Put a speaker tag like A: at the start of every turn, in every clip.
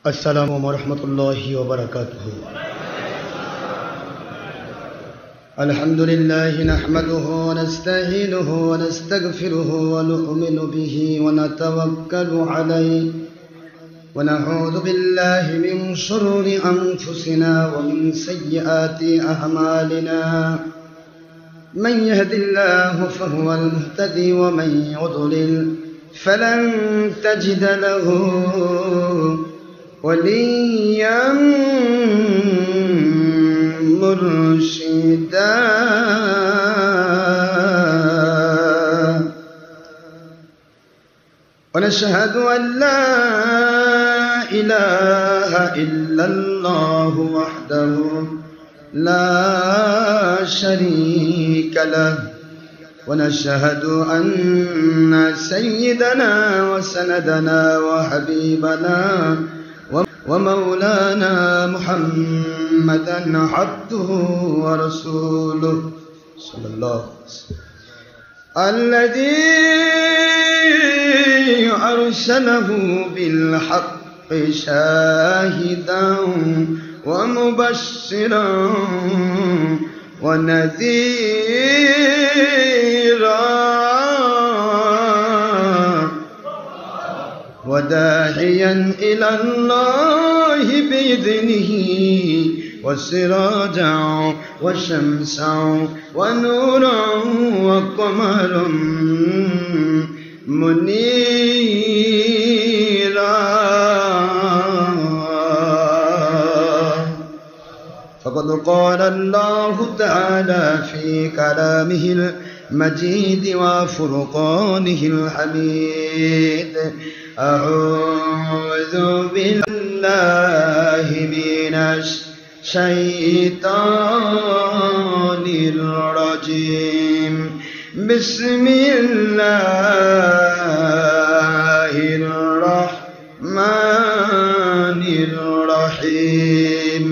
A: अस्सलामु वरहमतुल्लाहि वबरकातुहू। अल्हम्दुलिल्लाहि नहमदुहु व नस्तईनुहु व नस्तगफिरुहु व नु'मिनु बिही व नतवक्कलु अलैहि व नऊज़ु बिल्लाहि मिन शुरूरि अंफुसिना व मिन सय्यिआति अअमालिना। मन यहदिल्लाहु फहुवल मुहतदी व मन युद्लिल फलन तजिद लहू वलिय्या मुर्शिदा। वनशहदु अन ला इलाहा इल्लल्लाहु वहदहु ला शरीक लहु वनशहदु अन्न सय्यिदना व सनदना व हबीबना वमौलाना मुहम्मदन अब्दुहु व रसूलुहु सल्लल्लाहु अलैहि वसल्लम अल्लज़ी अरसलहु बिल्हक़्क़ि शाहिदन व मुबश्शिरन व नज़ीरा वदाहियन इलल्लाहि बिइज़्निही वसिराजन वशम्सन वनूरन वक़मरन मुनीरा। फ़क़द क़ाल अल्लाहु तआला फ़ी कलामिहिल मजीद व फ़ुरक़ानिहिल हमीद। अऊज़ु बिल्लाहि मिनश शैतानिर रजीम। बिस्मिल्लाहिर रहमानिर रहीम।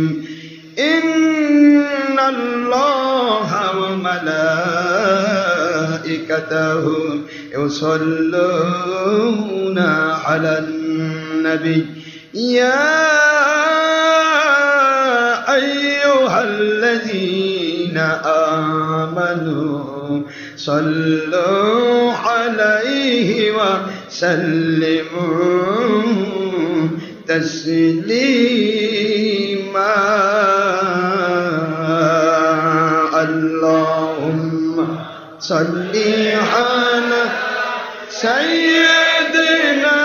A: इन्नल्लाहा व मलाइकतहु युसल्लूना अलन नबी या अय्युहल्लज़ीना आमनू सल्लू अलैहि व सल्लिमू तस्लीमा। अल्लाहुम्मा सल्ली अला सय्यिदिना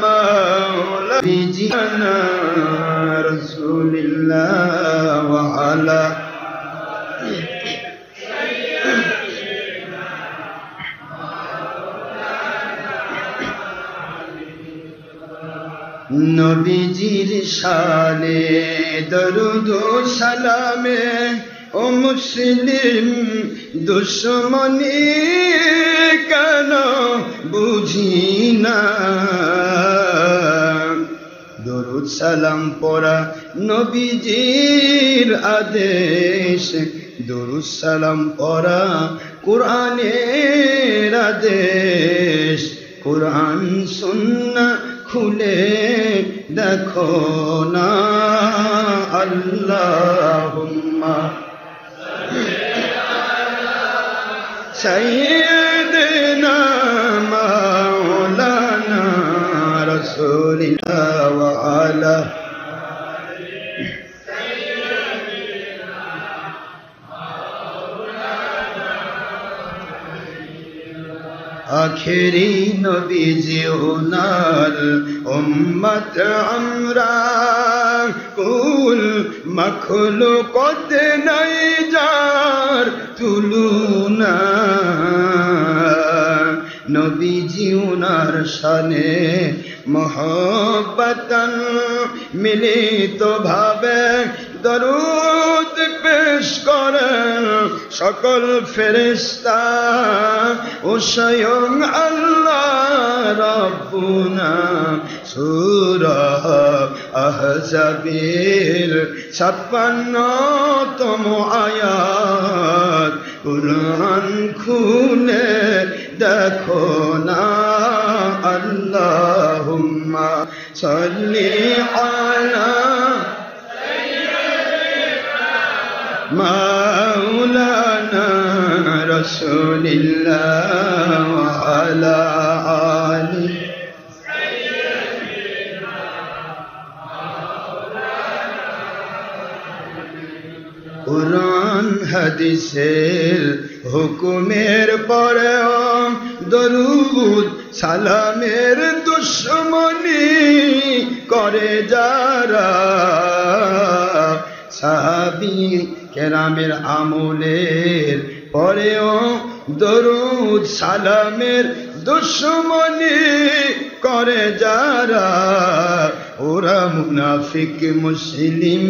A: मौलाना रसूलिल्लाह व अला नबीजीर शाने दरूद व सलामे ओ मुस्लिम दुश्मनी केन बुझी ना। दरूद सलाम पड़ा नबीजीर आदेश, दरूद सलाम पड़ा कुरानेर आदेश। कुरान सुन्ना खुले देखो ना। अल्लाहुम्मा सय्यिदना मौलाना रसूलिल्लाह व अला आखिरी नबीजी उनार उम्मत हमरा कुल मखलूक़त नहीं जार तुलुना। नबीजी उनार शाने मोहब्बतन मिलित भावे दरूद पेश करें सकल फेरेस्ता ও স্বয়ং আল্লাহ রব্বুনা। সূরা আহজাবের ৫৬তম আয়াত। কুরআন খুলে দেখো না। আল্লাহুম্মা صلی علی مولانا رسول اللہ وعلی آلہ কুরআন হাদিসের হুকুমের পরেও দরুদ সালামের দুশমনি করে যারা, সাহাবী কেরামের আমলের পরেও দরুদ সালামের দুশমনি করে যারা, ওরা মুনাফিক মুসলিম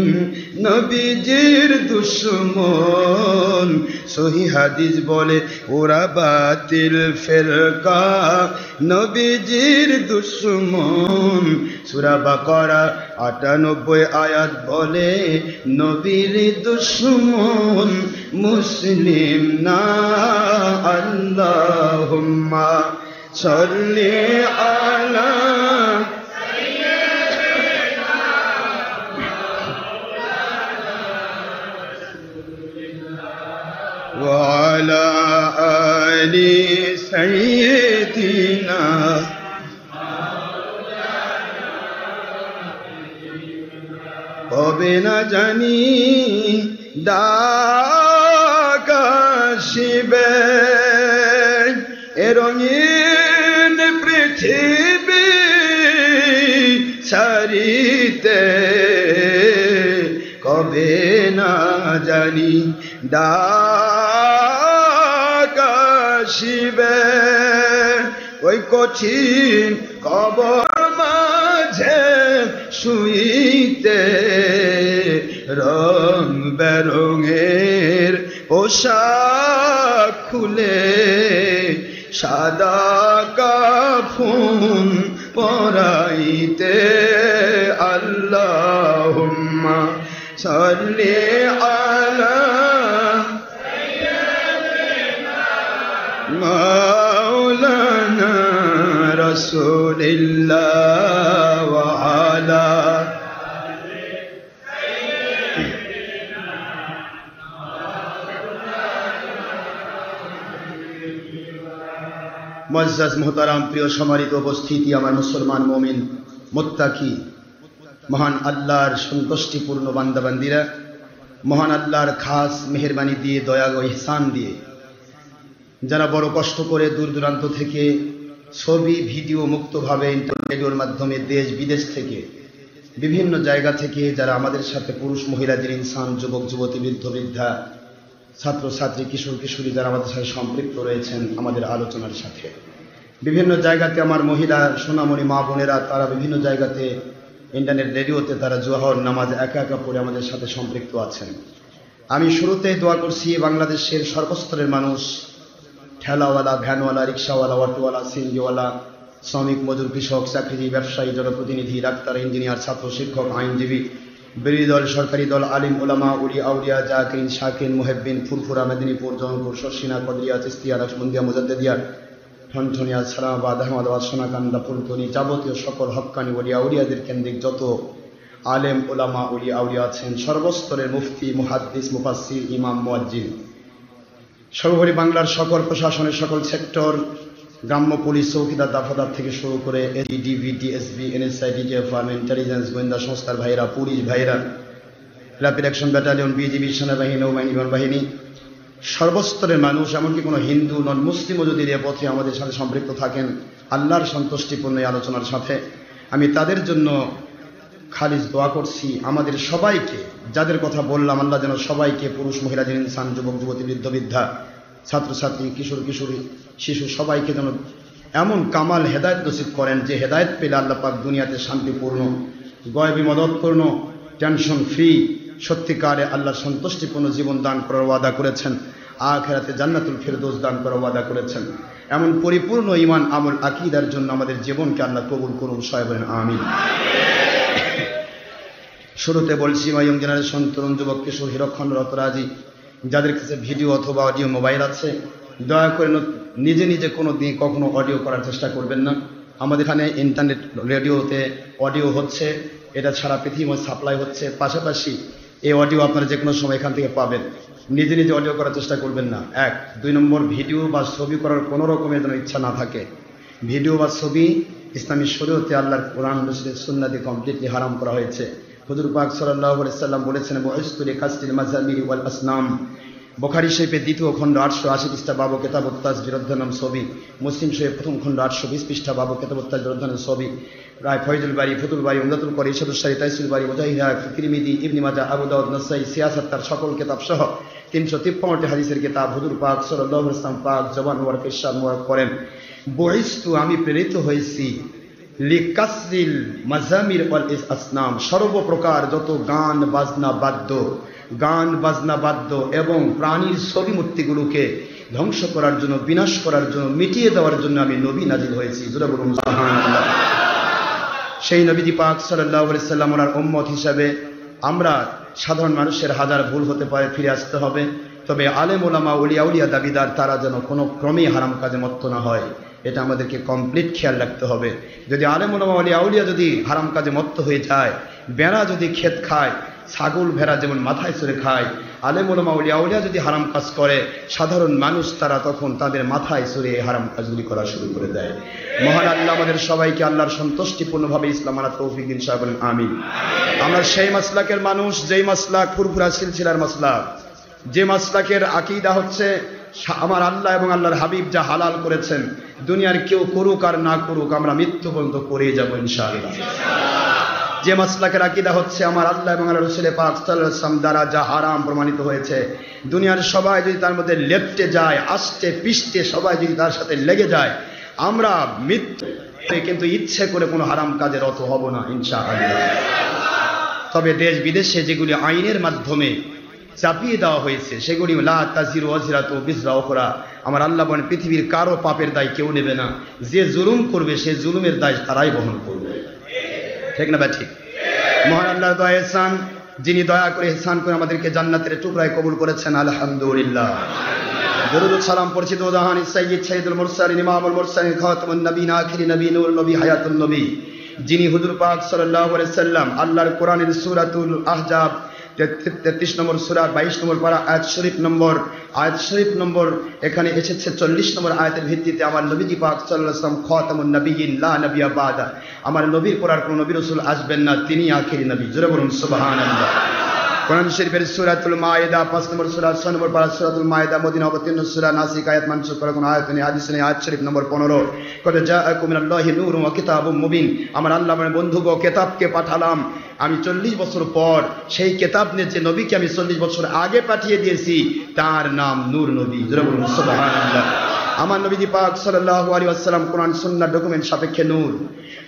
A: নবীজির দুশমন। সহিহ হাদিস বলে ওরা বাতিল ফিরকা নবীজির দুশমন। সূরা বাকারা ৯৮ আয়াত বলে নবীর দুশমন মুসলিম না। আল্লাহুম্মা সাল্লি আলা وعلى آل سيدنا কবে না জানি ডাক আসিবে এ রঙিন পৃথিবী ছাড়িতে, কবে না জানি ডাক আসিবে ওই কঠিন কবর মাঝে শুইতে, রং বেরঙের পোশাক খুলে সাদা কাফন পরাইতে। আল্লাহুম্মা সাল্লি আলা মাওলানা রাসূলিল্লাহ ওয়া আলা মুআজ্জাজ মুহতারাম প্রিয় সম্মানিত উপস্থিতি, আমার মুসলমান মুমিন মুত্তাকি মহান আল্লাহর সন্তুষ্টিপূর্ণ বান্দাবান্দিরা, মহান আল্লাহর খাস মেহেরবানি দিয়ে, দয়া ও ইহসান দিয়ে যারা বড় কষ্ট করে দূর দূরান্ত থেকে ছবি ভিডিও মুক্তভাবে ইন্টারনেটের মাধ্যমে দেশ বিদেশ থেকে বিভিন্ন জায়গা থেকে যারা আমাদের সাথে পুরুষ মহিলাদের ইনসান, যুবক যুবতী, বৃদ্ধ বৃদ্ধা, ছাত্র ছাত্রী, কিশোর কিশোরী যারা আমাদের সাথে সম্পৃক্ত রয়েছেন আমাদের আলোচনার সাথে, বিভিন্ন জায়গাতে আমার মহিলা সোনামণি মা বোনেরা তারা বিভিন্ন জায়গাতে ইন্টারনেট রেডিওতে তারা জোহর নামাজ একা একা পড়ে আমাদের সাথে সম্পৃক্ত আছেন। আমি শুরুতে দোয়া করছি বাংলাদেশের সর্বস্তরের মানুষ, ঠেলাওয়ালা, ভ্যানওয়ালা, রিক্সাওয়ালা, অটোওয়ালা, সিএনজিওয়ালা, শ্রমিক, মজুর, কৃষক, চাকরিজীবী, ব্যবসায়ী, জনপ্রতিনিধি, ডাক্তার, ইঞ্জিনিয়ার, ছাত্র, শিক্ষক, আইনজীবী, বিরোধী দল, সরকারি দল, আলিম, ওলামা, উলিয়া, আউলিয়া, জাকিরিন, শাকিন, মুহিব্বিন, ফুরফুরা, মেদিনীপুর, জৌনপুর, শর্ষিনা, কদরিয়া, চিস্তিয়া, নকশবন্দিয়া, মুজাদ্দেদিয়া, ঠনঠনিয়া, সালামাবাদ, আহমদাবাদ, সোনাকান্দা, ফুলতনি, যাবতীয় সকল হক্কানি ওলিয়া আউলিয়াদের কেন্দ্রিক যত আলেম, ওলামা, উলিয়া আউলিয়া আছেন, সর্বস্তরের মুফতি, মুহাদ্দিস, মুফাসসির, ইমাম, মুয়াজ্জিন, সর্বোপরি বাংলার সকল প্রশাসনের সকল সেক্টর, গ্রাম্য পুলিশ, চৌকিদার, দাফাদার থেকে শুরু করে DB, DSB, NSI, DGF, army, intelligence, গোয়েন্দা সংস্থার ভাইরা, পুলিশ ভাইরা, র্যাপিড অ্যাকশন ব্যাটালিয়ন, বিজিবি, সেনাবাহিনী, নৌবাহিনী, বিমানবাহিনী, সর্বস্তরের মানুষ, এমনকি কোনো হিন্দু নন মুসলিমও যদি এ পথে আমাদের সাথে সম্পৃক্ত থাকেন আল্লাহর সন্তুষ্টিপূর্ণ এই আলোচনার সাথে, আমি তাদের জন্য খালিজ দোয়া করছি। আমাদের সবাইকে, যাদের কথা বললাম, আল্লাহ যেন সবাইকে, পুরুষ মহিলা, ইনসান, যুবক যুবতী, বৃদ্ধ বৃদ্ধা, ছাত্রছাত্রী, কিশোর কিশোরী, শিশু, সবাইকে যেন এমন কামাল হেদায়েত নসিব করেন যে হেদায়েত পেলে আল্লাহ পাক দুনিয়াতে শান্তিপূর্ণ, গয়বী মদতপূর্ণ, টেনশন ফ্রি, সত্যিকারে আল্লাহর সন্তুষ্টিপূর্ণ জীবন দান করার ওয়াদা করেছেন, আখিরাতে জান্নাতুল ফিরদৌস দান করার ওয়াদা করেছেন। এমন পরিপূর্ণ ঈমান, আমল, আকীদার জন্য আমাদের জীবনকে আল্লাহ কবুল করুন, সবাই বলেন আমিন। শুরুতে বলছি, মাই ইয়ং জেনারেশন, তরুণ যুবক, কিশোর, হিরক্ষণরত রাজি, যাদের কাছে ভিডিও অথবা অডিও মোবাইল আছে, দয়া করে নিজে নিজে কোনো দিন কখনো অডিও করার চেষ্টা করবেন না। আমাদের এখানে ইন্টারনেট রেডিওতে অডিও হচ্ছে, এটা সারা পৃথিবী সাপ্লাই হচ্ছে। পাশাপাশি এই অডিও আপনারা যে কোনো সময় এখান থেকে পাবেন। নিজে নিজে অডিও করার চেষ্টা করবেন না। 1 2 নম্বর, ভিডিও বা ছবি করার কোনো রকমের যেন ইচ্ছা না থাকে। ভিডিও বা ছবি ইসলামী শরীয়তে আল্লাহর কোরআন রসুলের সুন্নাতে কমপ্লিটলি হারাম করা হয়েছে। হুজুর পাক সাল্লাল্লাহু আলাইহি সাল্লাম বলেছেন, বুইসতু লিকাসরিল মাযামিরি ওয়াল আসনাম। বুখারী শরীফে 2য় খণ্ড 880 পৃষ্ঠা বাবু কিতাবুত তাসবির অধ্যয়ন ছবি, মুসলিম শরীফ 1ম খণ্ড 820 পৃষ্ঠা বাবু কিতাবুত তাসবির অধ্যয়ন ছবি, রায় ফয়জুল বারী, ফুতুল বারী, উমদাতুল করি, ইরশাদুস সারি, তাইসির বারী, মুজাহিদা, তিরমিজি, ইবনে মাজাহ, আবু দাউদ, নাসাই, সিয়াসাত, তার সকল কিতাব সহ 353টি হাদিসের কিতাব হুজুর পাক সাল্লাল্লাহু আলাইহি ওয়াসাল্লাম পাক জবান মুবারক ইরশাদ মুবারক করেন, বুইসতু আমি প্রেরিত হয়েছি লিকাসরিল মাযামির ওয়াল আসনাম, সর্বপ্রকার যত গান বাজনা বাদ্য এবং প্রাণীর ছবি মূর্তিগুলোকে ধ্বংস করার জন্য, বিনাশ করার জন্য, মিটিয়ে দেওয়ার জন্য আমি নবী নাজিল হয়েছি। জোরে বলুন সুবহানাল্লাহ। সেই নবীজি পাক সাল্লাল্লাহু আলাইহি ওয়াসাল্লাম ওনার উম্মত হিসাবে আমরা সাধারণ মানুষের হাজার ভুল হতে পারে, ফিরে আসতে হবে। তবে আলেম ওলামা ওলিয়া উলিয়া দাবিদার তারা যেন কোনো ক্রমেই হারাম কাজে মত্ত না হয়, এটা আমাদেরকে কমপ্লিট খেয়াল রাখতে হবে। যদি আলেম ওলামা ওলিয়া উলিয়া যদি হারাম কাজে মত্ত হয়ে যায়, বেড়া যদি ক্ষেত খায়, ছাগল ভেড়া যেমন মাথায় চড়ে খায়, আলেম ওলামা ওলিয়া উলিয়া যদি হারাম কাজ করে, সাধারণ মানুষ তারা তখন তাদের মাথায় চড়ে এই হারাম কাজগুলি করা শুরু করে দেয়। মহান আল্লাহ আমাদের সবাইকে আল্লাহর সন্তুষ্টিপূর্ণভাবে ইসলাম আনার তৌফিক দিন, সাহেব বলেন আমিন। আমরা সেই মাসলাকের মানুষ, যেই মাসলাক ফুরফুরা সিলসিলার মাসলাক, যে মাসলাকের আকীদা হচ্ছে আমার আল্লাহ এবং আল্লাহর হাবিব যা হালাল করেছেন, দুনিয়ার কেউ করুক আর না করুক, আমরা মৃত্যু পর্যন্ত করেই যাব ইনশাআল্লাহ। যে মাসলাকের আকীদা হচ্ছে আমার আল্লাহ এবং আল্লাহর রাসূল পাক সাল্লাল্লাহু আলাইহি ওয়াসাল্লাম দ্বারা যা হারাম প্রমাণিত হয়েছে, দুনিয়ার সবাই যদি তার মধ্যে লেপ্টে যায়, আস্তে পিষ্টে সবাই যদি তার সাথে লেগে যায়, আমরা মৃত্যু কিন্তু ইচ্ছে করে কোনো হারাম কাজে রত হব না ইনশাআল্লাহ। তবে দেশ বিদেশে যেগুলি আইনের মাধ্যমে চাপিয়ে দেওয়া হয়েছে, সেগুলি লা তাজিরু ওয়াজিরাতু বিজরা উখরা, আমার আল্লাহ বলেন পৃথিবীর কারো পাপের দায় কেউ নেবে না, যে জুলুম করবে সে জুলুমের দায় তারাই বহন করবে। ঠিক না? ঠিক। মহান আল্লাহর দয়া ইহসান, যিনি দয়া করে ইহসান করে আমাদেরকে জান্নাতের টুকরায় কবুল করেছেন, আলহামদুলিল্লাহ। দরুদ ও সালাম পড়ছি তো জাহানি সাইয়্যিদ সাইয়্যিদুল মুরসালিন ইমামুল মুরসালিন খাতামুন নবীন আখিরি নবী নূরুন নবী হায়াতুন নবী, যিনি হুজুর পাক সাল্লাল্লাহু আলাইহি সাল্লাম আল্লাহর কোরআনের সূরাতুল আহজাব 33 নম্বর সূরা 22 নম্বর পারা আয়াত শরীফ নম্বর এখানে এসেছে 40 নম্বর আয়াতের ভিত্তিতে আমার নবীজি পাক সাল্লাল্লাহু আলাইহি ওয়াসাল্লাম খাতামুন নবিয়্যিন লা নবিয়্যা বাদা, আমার নবীর পর আর কোনো নবী রাসূল আসবেন না, তিনি আখিরি নবী। জোরে বলুন সুবহানাল্লাহ। কোরআন শরীফের সূরাতুল মায়েদা 5 নম্বর সূরা 6 নম্বর পারা সূরাতুল মায়েদা মদিনা অবতীর্ণ সূরা, নাসিক আয়াত মানসুখ করা কোনো আয়াত নেই, হাদিস নেই। আয়াত শরীফ নম্বর 15, কদ জাআকুম মিনাল্লাহি নূরুন ওয়া কিতাবুম মুবিন, আমার আল্লাহ মানে বন্ধুগো কিতাবকে পাঠালাম আমি 40 বছর পর, সেই কিতাব নিয়ে যে নবীকে আমি 40 বছর আগে পাঠিয়ে দিয়েছি তার নাম নূর নবী। জোরে বলুন সুবহানাল্লাহ। আমার নবীজি পাক সাল্লাল্লাহু আলাইহি ওয়াসাল্লাম কোরআন সুন্নাহ ডকুমেন্ট সাপেক্ষে নূর।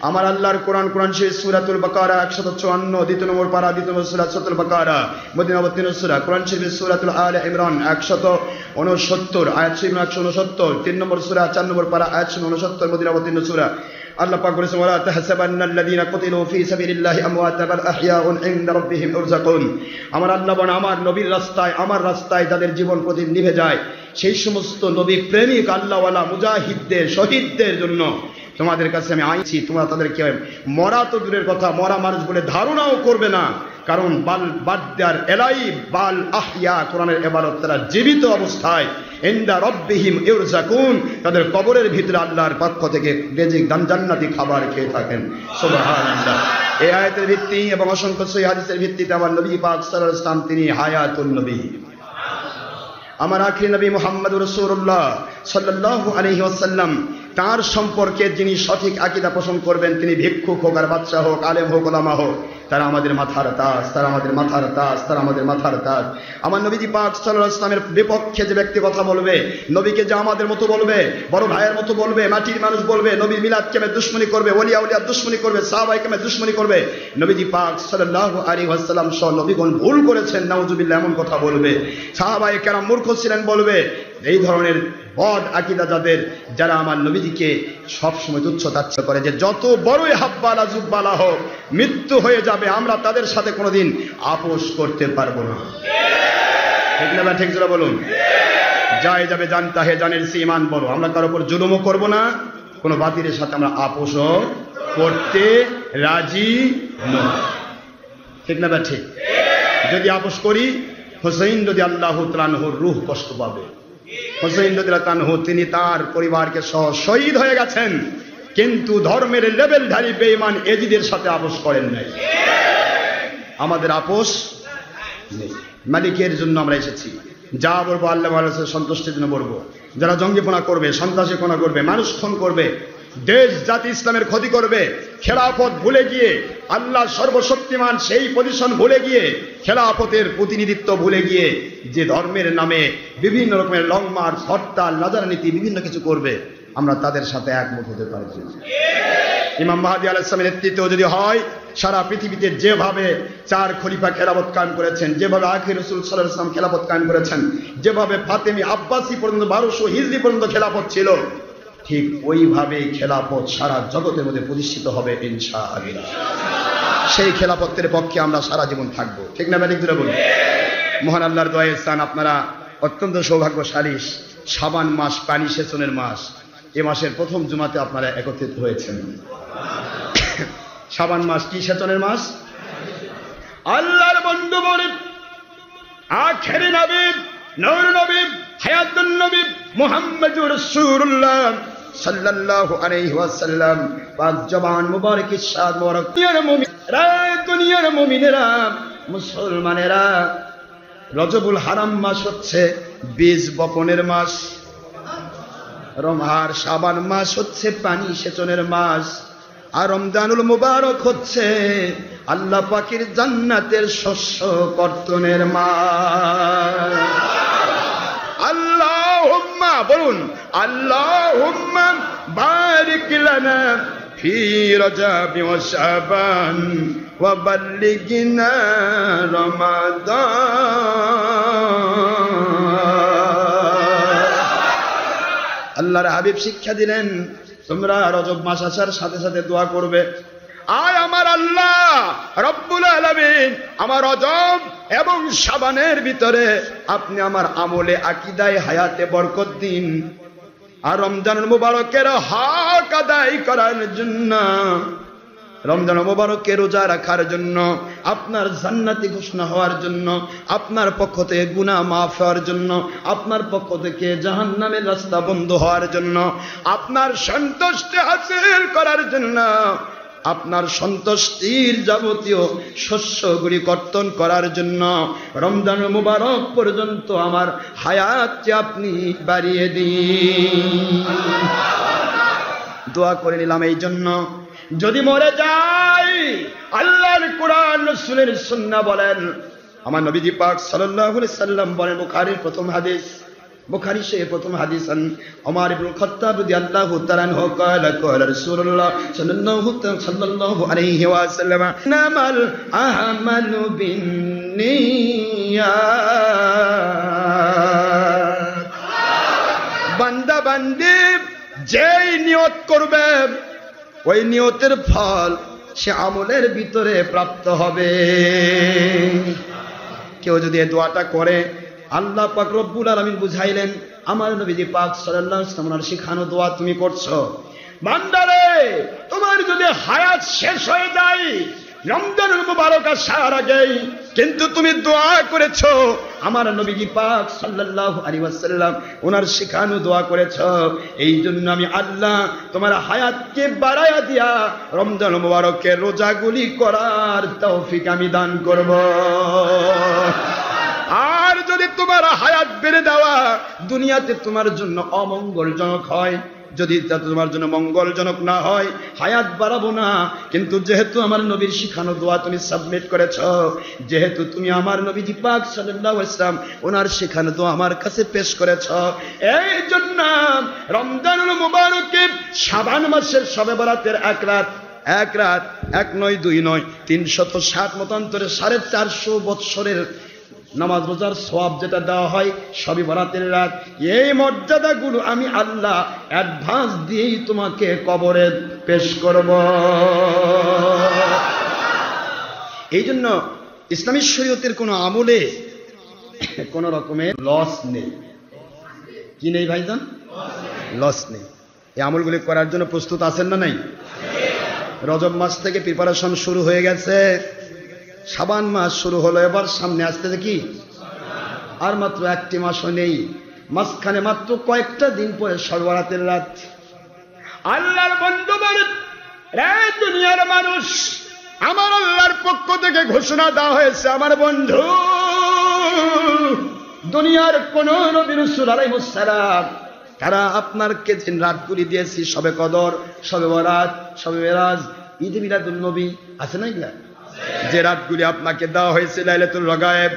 A: আমার আল্লাহর কোরআন শরীফ সূরাতুল বাকারা 154 দ্বিতীয় নম্বর পারা, দ্বিতীয় নম্বর সূরা সূরাতুল বাকারা মদিনা অবতীর্ণ সূরা, কোরআন শরীফের সূরাতুল আলে ইমরান 169 আয়াত শরীফ 169, 3 নম্বর সূরা 4 নম্বর পারা আয়াত 169 মদিনা অবতীর্ণ সূরা। আল্লাহ পাক বলেছেন, ওয়ালা তাহসাবান্নাল্লাযীনা কুতিলু ফী সাবিলিল্লাহি আমওয়াতান বাল আহইয়াউন ইনদা রাব্বিহিম ইরযাকুন, আমার আল্লাহ বলেন আমার নবীর রাস্তায়, আমার রাস্তায় যাদের জীবন প্রতিদিন নিভে যায়, সেই সমস্ত নবী প্রেমিক আল্লাহওয়ালা মুজাহিদদের, শহীদদের জন্য তোমাদের কাছে আমি আইছি, তোমরা তাদেরকে মরা তো দূরের কথা, মরা মানুষ বলে ধারণাও করবে না, কারণ বাল বাদ্দার এলাই বাল আহইয়া, কোরআনের ইবারত তারা জীবিত অবস্থায় ইনদা রাব্বিহিম ইরযাকুন, তাদের কবরের ভিতরে আল্লাহর পক্ষ থেকে রিজিক জান্নাতি খাবার খেয়ে থাকেন। সুবহানাল্লাহ। এই আয়াতের ভিত্তি এবং অসংখ্য সহিহ হাদিসের ভিত্তিতে আমার নবী পাক সাল্লাল্লাহু আলাইহি ওয়াসাল্লাম তিনি হায়াতুন নবী, আমার আখিরি নবী মুহাম্মদুর রাসূলুল্লাহ সাল্লাল্লাহু আলাইহি ওয়াসাল্লাম, তার সম্পর্কে যিনি সঠিক আকীদা পোষণ করবেন, তিনি ভিক্ষুক হোক আর বাদশা হোক, আলেম হোক, ওলামা হোক, তারা আমাদের মাথার তাজ, তারা আমাদের মাথার তাজ, তারা আমাদের মাথার তাজ। আমার নবীজি পাক সাল্লাল্লাহু আলাইহি ওয়াসাল্লামের বিপক্ষে যে ব্যক্তি কথা বলবে, নবীকে যে আমাদের মতো বলবে, বড় ভাইয়ের মতো বলবে, মাটির মানুষ বলবে, নবীর মিলাদ কেমে দুশমনি করবে, ওলিয়া উলিয়া দুশমনি করবে, সাহাবায়ে কেমে দুশমনি করবে, নবীজি পাক সাল্লাল্লাহু আলাইহি ওয়াসাল্লাম সহ নবীগণ ভুল করেছেন নাউজুবিল্লাহ এমন কথা বলবে, সাহাবায়ে কেরাম মূর্খ ছিলেন বলবে। এই ধরনের বদ আকীদা যাদের, যারা আমার নবীজিকে সবসময় তুচ্ছ তাচ্ছ করে, যে যত বড়ই হাব্বালা জুব্বালা হোক মৃত্যু হয়ে যাবে, আমরা তাদের সাথে কোনোদিন আপোষ করতে পারবো না। ঠিক না? ঠিক জোরে বলুন। যায় যাবে জানতা হে জানের সে ঈমান বড়, আমরা কারোর উপর জুলুমও করবো না, কোনো বাতিলের সাথে আমরা আপোষও করতে রাজি নই। ঠিক না? ঠিক। যদি আপোষ করি, হুসাইন রাদিয়াল্লাহু তাআলা আনহুর রূহ কষ্ট পাবে। হুসাইন রাদিয়াল্লাহু তাআলা আনহু তিনি তার পরিবারকে সহ শহীদ হয়ে গেছেন, কিন্তু ধর্মের লেভেলধারী বেঈমান এজিদের সাথে আপোষ করেন নাই। আমাদের আপোষ নেই। মালিকের জন্য আমরা এসেছি। যা বলবো আল্লাহ রাসূলের সন্তুষ্টির জন্য বলবো। যারা জঙ্গিপনা করবে, সন্ত্রাসীপনা করবে, মানুষ খুন করবে, দেশ জাতি ইসলামের ক্ষতি করবে, খেলাফত ভুলে গিয়ে আল্লাহ সর্বশক্তিমান সেই পজিশন ভুলে গিয়ে, খেলাফতের প্রতিনিধিত্ব ভুলে গিয়ে যে ধর্মের নামে বিভিন্ন রকমের লং মার্চ, হরতাল, রাজনীতি বিভিন্ন কিছু করবে, আমরা তাদের সাথে একমত হতে পারছি না। ইমাম মাহদী আলাইহিস সালামের নেতৃত্ব যদি হয়, সারা পৃথিবীতে যেভাবে 4 খলিফা খেলাফত কায়েম করেছেন, যেভাবে আখির রাসূল সাল্লাল্লাহু আলাইহি ওয়াসাল্লাম খেলাফত কায়েম করেছেন, যেভাবে ফাতেমি আব্বাসি পর্যন্ত 1200 হিজরি পর্যন্ত খেলাফত ছিল, ঠিক ওইভাবেই খেলাফত সারা জগতের মধ্যে প্রতিষ্ঠিত হবে ইনশাআল্লাহ। সেই খেলাফতের পক্ষে আমরা সারা জীবন থাকবো। ঠিক না? ঠিক ধরে বলুন। মহান আল্লাহর দোয়া ইহসান, আপনারা অত্যন্ত সৌভাগ্যশালী। শাবান মাস পানি সেচনের মাস। এ মাসের প্রথম জুমাতে আপনারা একত্রিত হয়েছেন। শাবান মাস কি সেচনের মাস? আল্লাহর বন্ধু বলেন, আখেরি নবী, নূর নবী, হায়াতুন নবী মুহাম্মদুর রাসূলুল্লাহ সাল্লাল্লাহু আলাইহি ওয়াসাল্লাম পাক জবান মুবারক ইরশাদ মুবারক, দুনিয়ার মুমিনেরা, মুসলমানেরা, রজবুল হারাম মাস হচ্ছে বীজ বপনের মাস, রমহার শাবান মাস হচ্ছে পানি সেচনের মাস, আর রমজানুল মুবারক হচ্ছে আল্লাহ পাকের জান্নাতের শস্য কর্তনের মাস। আল্লাহুম্মা বলুন, আল্লাহুম্মা বারিক লানা ফি রজব ওয়া শাবান ওয়া বাল্লিগনা রমাদান। আল্লাহর হাবিব শিক্ষা দিলেন, তোমরা রজব মাস আসার সাথে সাথে দোয়া করবে, আয় আমার আল্লাহ রব্বুল আলামিন, আমার রজব এবং শাবানের ভিতরে আপনি আমার আমলে, আকীদায়, হায়াতে বরকত দিন, আর রমজানুল মুবারকের হক আদায় করার জন্য, রমজান মুবারকে রোজা রাখার জন্য, আপনার জান্নাতি ঘোষণা হওয়ার জন্য, আপনার পক্ষ থেকে গুনাহ মাফ হওয়ার জন্য, আপনার পক্ষ থেকে জাহান্নামের রাস্তা বন্ধ হওয়ার জন্য, আপনার সন্তুষ্টি হাসিল করার জন্য, আপনার সন্তুষ্টির যাবতীয় শস্যগুলি কর্তন করার জন্য রমজান মুবারক পর্যন্ত আমার হায়াতকে আপনি বাড়িয়ে দিন। দোয়া করে নিলাম এই জন্য, যদি মরে যাই, আল্লাহর কোরআন রাসূলের সুন্নাহ বলেন, আমার নবীজি পাক সাল্লাল্লাহু আলাইহি সাল্লাম বলেন, বুখারীর প্রথম হাদিস, বুখারী শরীফের প্রথম হাদিস, ওমর ইবনে খাত্তাব রাদিয়াল্লাহু তাআলা আনহু قال قال رسول الله صلى الله عليه وسلم নামাল আ'মালু বিন্নিয়াত। বান্দা বান্দি যেই নিয়ত করবে, ওই নিয়তের ফল সে আমলের ভিতরে প্রাপ্ত হবে। কেউ যদি এই দোয়াটা করে, আল্লাহ পাক রব্বুল আলামিন বুঝাইলেন, আমার নবীজি পাক সাল্লাল্লাহু আলাইহি ওয়াসাল্লামের শিখানো দোয়া তুমি করছো, বান্দারে তোমার যদি হায়াত শেষ হয়ে যায় রমজানুল মুবারক আসার আগেই, কিন্তু তুমি দোয়া করেছো, আমার নবীজি পাক সাল্লাল্লাহু আলাইহি ওয়াসাল্লাম ওনার শিখানো দোয়া করেছো, এই জন্য আমি আল্লাহ তোমার হায়াতকে বাড়ায়া দিয়া রমজানুল মুবারকের রোজাগুলি করার তৌফিক আমি দান করব। আর যদি তোমার হায়াত বেড়ে দেওয়া দুনিয়াতে তোমার জন্য অমঙ্গলজনক হয়, যদি তা তোমার জন্য মঙ্গলজনক না হয়, হায়াত বাড়াবো না, কিন্তু যেহেতু আমার নবীর শিখানো দোয়া তুমি সাবমিট করেছ, যেহেতু তুমি আমার নবীজি পাক সাল্লাল্লাহু আলাইহি ওয়াসাল্লাম ওনার শিখানো দোয়া আমার কাছে পেশ করেছ, এই জন্য রমজানুল মুবারকে শাবান মাসের শবে বরাতের এক রাত, এক নয়, দুই নয়, 360 মতান্তরে 450 বৎসরের নামাজ রোজার সওয়াব যেটা দেওয়া হয় শবে বরাতের রাত, এই মর্যাদাগুলো আমি আল্লাহ অ্যাডভান্স দিয়েই তোমাকে কবরে পেশ করব। এই জন্য ইসলামী শরীয়তের কোনো আমলে কোনো রকমের লস নেই। কি নেই ভাইজান? লস নেই। এই আমলগুলি করার জন্য প্রস্তুত আছেন না নাই? রজব মাস থেকে প্রিপারেশন শুরু হয়ে গেছে, শাবান মাস শুরু হলো, এবার সামনে আসতেছে কি আর মাত্র একটি মাসও নেই, মাঝখানে মাত্র কয়েকটা দিন পরে শবে বরাতের রাত। আল্লাহর বন্ধু বলেন, রে দুনিয়ার মানুষ, আমার আল্লাহর পক্ষ থেকে ঘোষণা দেওয়া হয়েছে, আমার বন্ধু, দুনিয়ার কোন নবী রাসূল আলাইহিস সালাম তারা আপনাকে যে রাতগুলি দিয়েছি, শবে কদর, শবে বরাত, শবে মেরাজ, ঈদ মিলাদুন নবী, আছে না এগুলা? যে রাতগুলি আপনাকে দেওয়া হয়েছে লাইলাতুল রাগায়েব,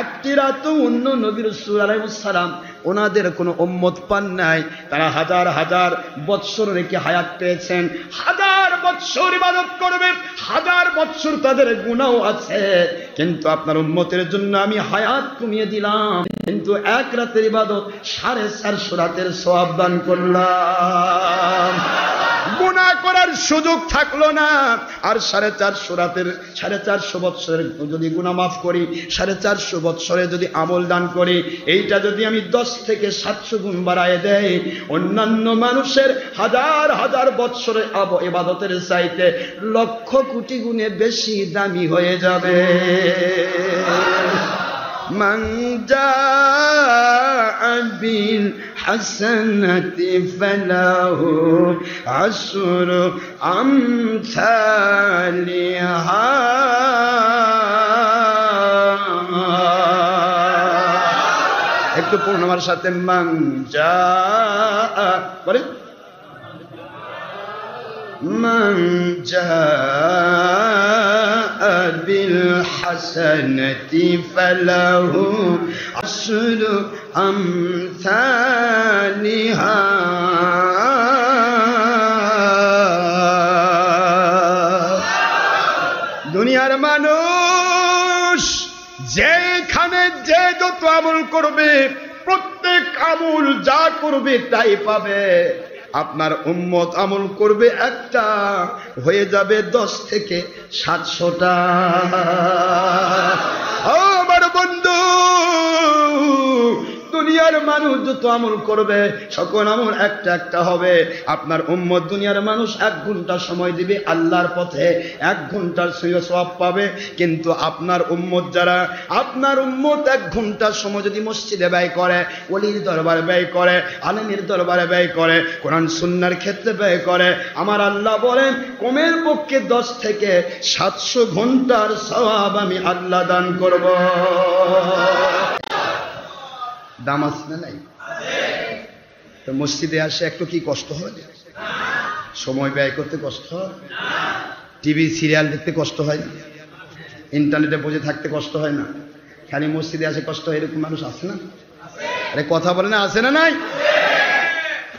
A: একটি রাতও অন্য নবী রাসূল আলাইহিস সালাম ওনাদের কোনো উম্মত পান নাই। তারা হাজার হাজার বৎসর রেখে হায়াত পেয়েছেন, হাজার বৎসর ইবাদত করবে, হাজার বৎসর তাদের গুনাহও আছে, কিন্তু আপনার উম্মতের জন্য আমি হায়াত কমিয়ে দিলাম, কিন্তু এক রাতের ইবাদত 450 রাতের সওয়াব দান করলাম। গুনাহ করার সুযোগ থাকলো না। আর 450 রাতের 450 বৎসরের যদি গুনাহ মাফ করি, 450 বৎসরে যদি আমল দান করি, এইটা যদি আমি 10 থেকে 700 গুণ বাড়ায় দেই, অন্যান্য মানুষের হাজার হাজার বৎসরের ইবাদতের চাইতে লক্ষ কোটি গুণে বেশি দামি হয়ে যাবে। মান জাআ বিল হাসানাতি ফালাহু আশরু আমসালিহা। একটু পড়ুন আমার সাথে, মান জাআ, বলে মান জাআ বিল হাসানাতি ফালাহু আশরু আমসালিহা। দুনিয়ার মানুষ যেখানে যে যত আমল করবে, প্রত্যেক আমল যা করবে তাই পাবে। আপনার উম্মত আমল করবে একটা, হয়ে যাবে 10 থেকে 700টা। আমার বন্ধু, দুনিয়ার মানুষ যত আমল করবে, সকল আমল একটা একটা হবে। আপনার উম্মত দুনিয়ার মানুষ 1 ঘন্টা সময় দিবে আল্লাহর পথে, 1 ঘন্টার সওয়াব পাবে। কিন্তু আপনার উম্মত যারা, আপনার উম্মত 1 ঘন্টার সময় যদি মসজিদে ব্যয় করে, ওলির দরবারে ব্যয় করে, আলেমের দরবারে ব্যয় করে, কোরআন সুন্নাহর ক্ষেত্রে ব্যয় করে, আমার আল্লাহ বলেন কমের পক্ষে 10 থেকে 700 ঘন্টার সওয়াব আমি আল্লাহ দান করব। দাম আছে না নাই? তো মসজিদে আসে একটু কি কষ্ট হয়? সময় ব্যয় করতে কষ্ট হয়? টিভি সিরিয়াল দেখতে কষ্ট হয় না? ইন্টারনেটে বসে থাকতে কষ্ট হয় না? খালি মসজিদে আসে কষ্ট হয়, এরকম মানুষ আছে না? আরে কথা বলে না, আছে না নাই?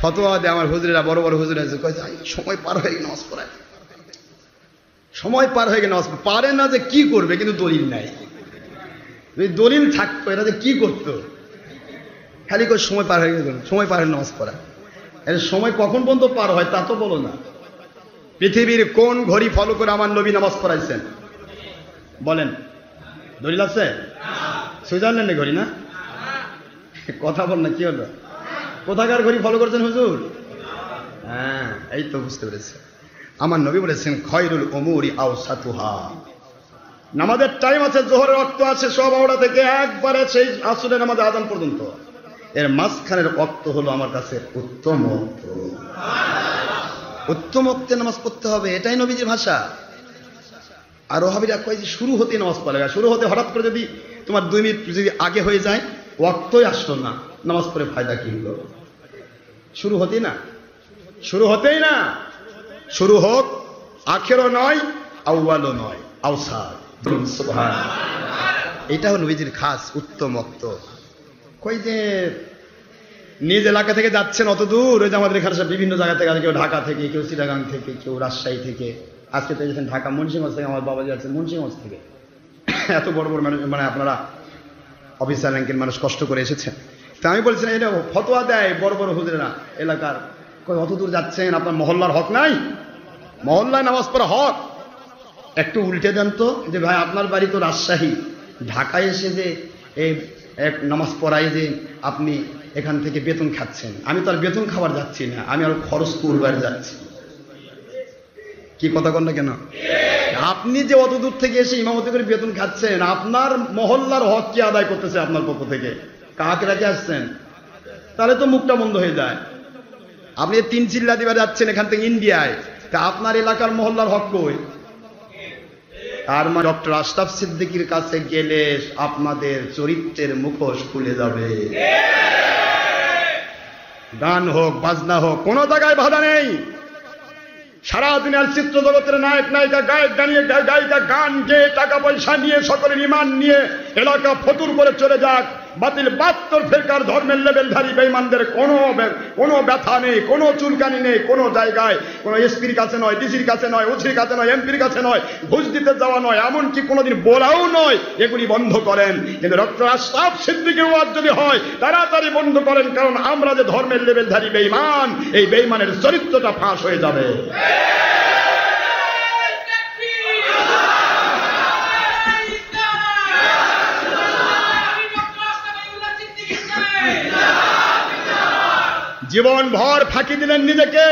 A: ফতোয়া দেয় আমার হুজুরেরা, বড় বড় হুজুর আছে, কয় সময় পার হয়ে গেলে নামাজ পড়ায়, সময় পার হয়ে গেলে নামাজ পারে না, যে কি করবে, কিন্তু দলিল নাই। যদি দলিল থাকতো এটা যে কি করতো, খালি করে সময় পার হয়ে গেল, সময় পার হয়ে নামাজ পড়া। এর সময় কখন পর্যন্ত পার হয় তা তো বলো না। পৃথিবীর কোন ঘড়ি ফলো করে আমার নবী নামাজ পড়াইছেন বলেন? দলিল আছে? সুইজারল্যান্ডে ঘড়ি না? কথা বল না, কি হলো? কোথাকার ঘড়ি ফলো করেছেন হুজুর? হ্যাঁ, এই তো বুঝতে পেরেছে। আমার নবী বলেছেন খয়রুল উমুরি আওসাতুহা। নামাজের টাইম আছে, জোহরের ওয়াক্ত আছে সব 9টা থেকে একবারে সেই আসরের নামাজ আযান পর্যন্ত, এর মাঝখানের ওয়াক্ত হলো আমার কাছে উত্তম ওয়াক্ত। উত্তম ওয়াক্তে নামাজ পড়তে হবে, এটাই নবীজির ভাষা। আর ওহাবীরা কয় যে শুরু হতে নামাজ পড়ে, শুরু হতে হঠাৎ করে যদি তোমার 2 মিনিট যদি আগে হয়ে যায়, ওয়াক্তই আসলো না, নামাজ পড়ে ফায়দা কি হলো? শুরু হতেই না, শুরু হতেই না। শুরু হোক, আখেরও নয়, আউয়ালও নয়, আওসাত। সুবহানাল্লাহ। এটা হলো নবীজির খাস উত্তম ওয়াক্ত। কই যে নিজ এলাকা থেকে যাচ্ছেন অত দূর, ওই যে আমাদের এখানে সব বিভিন্ন জায়গা থেকে, কেউ ঢাকা থেকে, কেউ চিটাগাং থেকে, কেউ রাজশাহী থেকে, আজকে তো এসেছেন ঢাকা মুন্সিগঞ্জ থেকে, আমার বাবা যাচ্ছেন মুন্সিগঞ্জ থেকে। এত বড় বড় মানুষ, মানে আপনারা অফিসার র্যাঙ্কের মানুষ কষ্ট করে এসেছেন। তা আমি বলছিলাম, এটা ফতোয়া দেয় বড় বড় হুজুরেরা এলাকার, কই অত দূর যাচ্ছেন, আপনার মহল্লার হক নাই? মহল্লায় নামাজ পড়া হক। একটু উল্টে দেন তো, যে ভাই আপনার বাড়ি তো রাজশাহী, ঢাকায় এসে যে এই এক নামাজ পড়াই যে আপনি এখান থেকে বেতন খাচ্ছেন, আমি তো আর বেতন খাবার যাচ্ছি না, আমি আর খরচ করবার যাচ্ছি। কি কথা কন না কেন? আপনি যে অত দূর থেকে এসে ইমামতি করে বেতন খাচ্ছেন, আপনার মহল্লার হক কি আদায় করতেছে আপনার পক্ষ থেকে? কাকে রেখে আসছেন? তাহলে তো মুখটা বন্ধ হয়ে যায়। আপনি 3 চিল্লা দিবার যাচ্ছেন এখান থেকে ইন্ডিয়ায়, তা আপনার এলাকার মহল্লার হক কই? আর ডক্টর আশরাফ সিদ্দিকীর কাছে গেলে আপনাদের চরিত্রের মুখোশ খুলে যাবে। গান হোক বাজনা হোক, কোন জায়গায় বাধা নেই। সারা দুনিয়ার চিত্র জগতের নায়ক নায়িকা গায়ক গায়িকা গান গেয়ে টাকা পয়সা নিয়ে সকলের ইমান নিয়ে এলাকা ফতুর করে চলে যাক, বাতিল 72 ফেরকার ধর্মের লেভেলধারী বেঈমানদের কোনো ব্যথা নেই, কোনো চুলকানি নেই, কোনো জায়গায় কোনো এসপির কাছে নয়, ডিসির কাছে নয়, ওসির কাছে নয়, এমপির কাছে নয়, ঘুষ দিতে যাওয়া নয়, এমনকি কোনোদিন বলাও নয়। এগুলি বন্ধ করেন। কিন্তু ডক্টর আশরাফ সিদ্দিকীর ওয়াজ যদি হয় তাড়াতাড়ি বন্ধ করেন, কারণ আমরা যে ধর্মের লেভেলধারী বেঈমান, এই বেঈমানের চরিত্রটা ফাঁস হয়ে যাবে। জীবন ভর ফাঁকি দিলেন নিজেকে,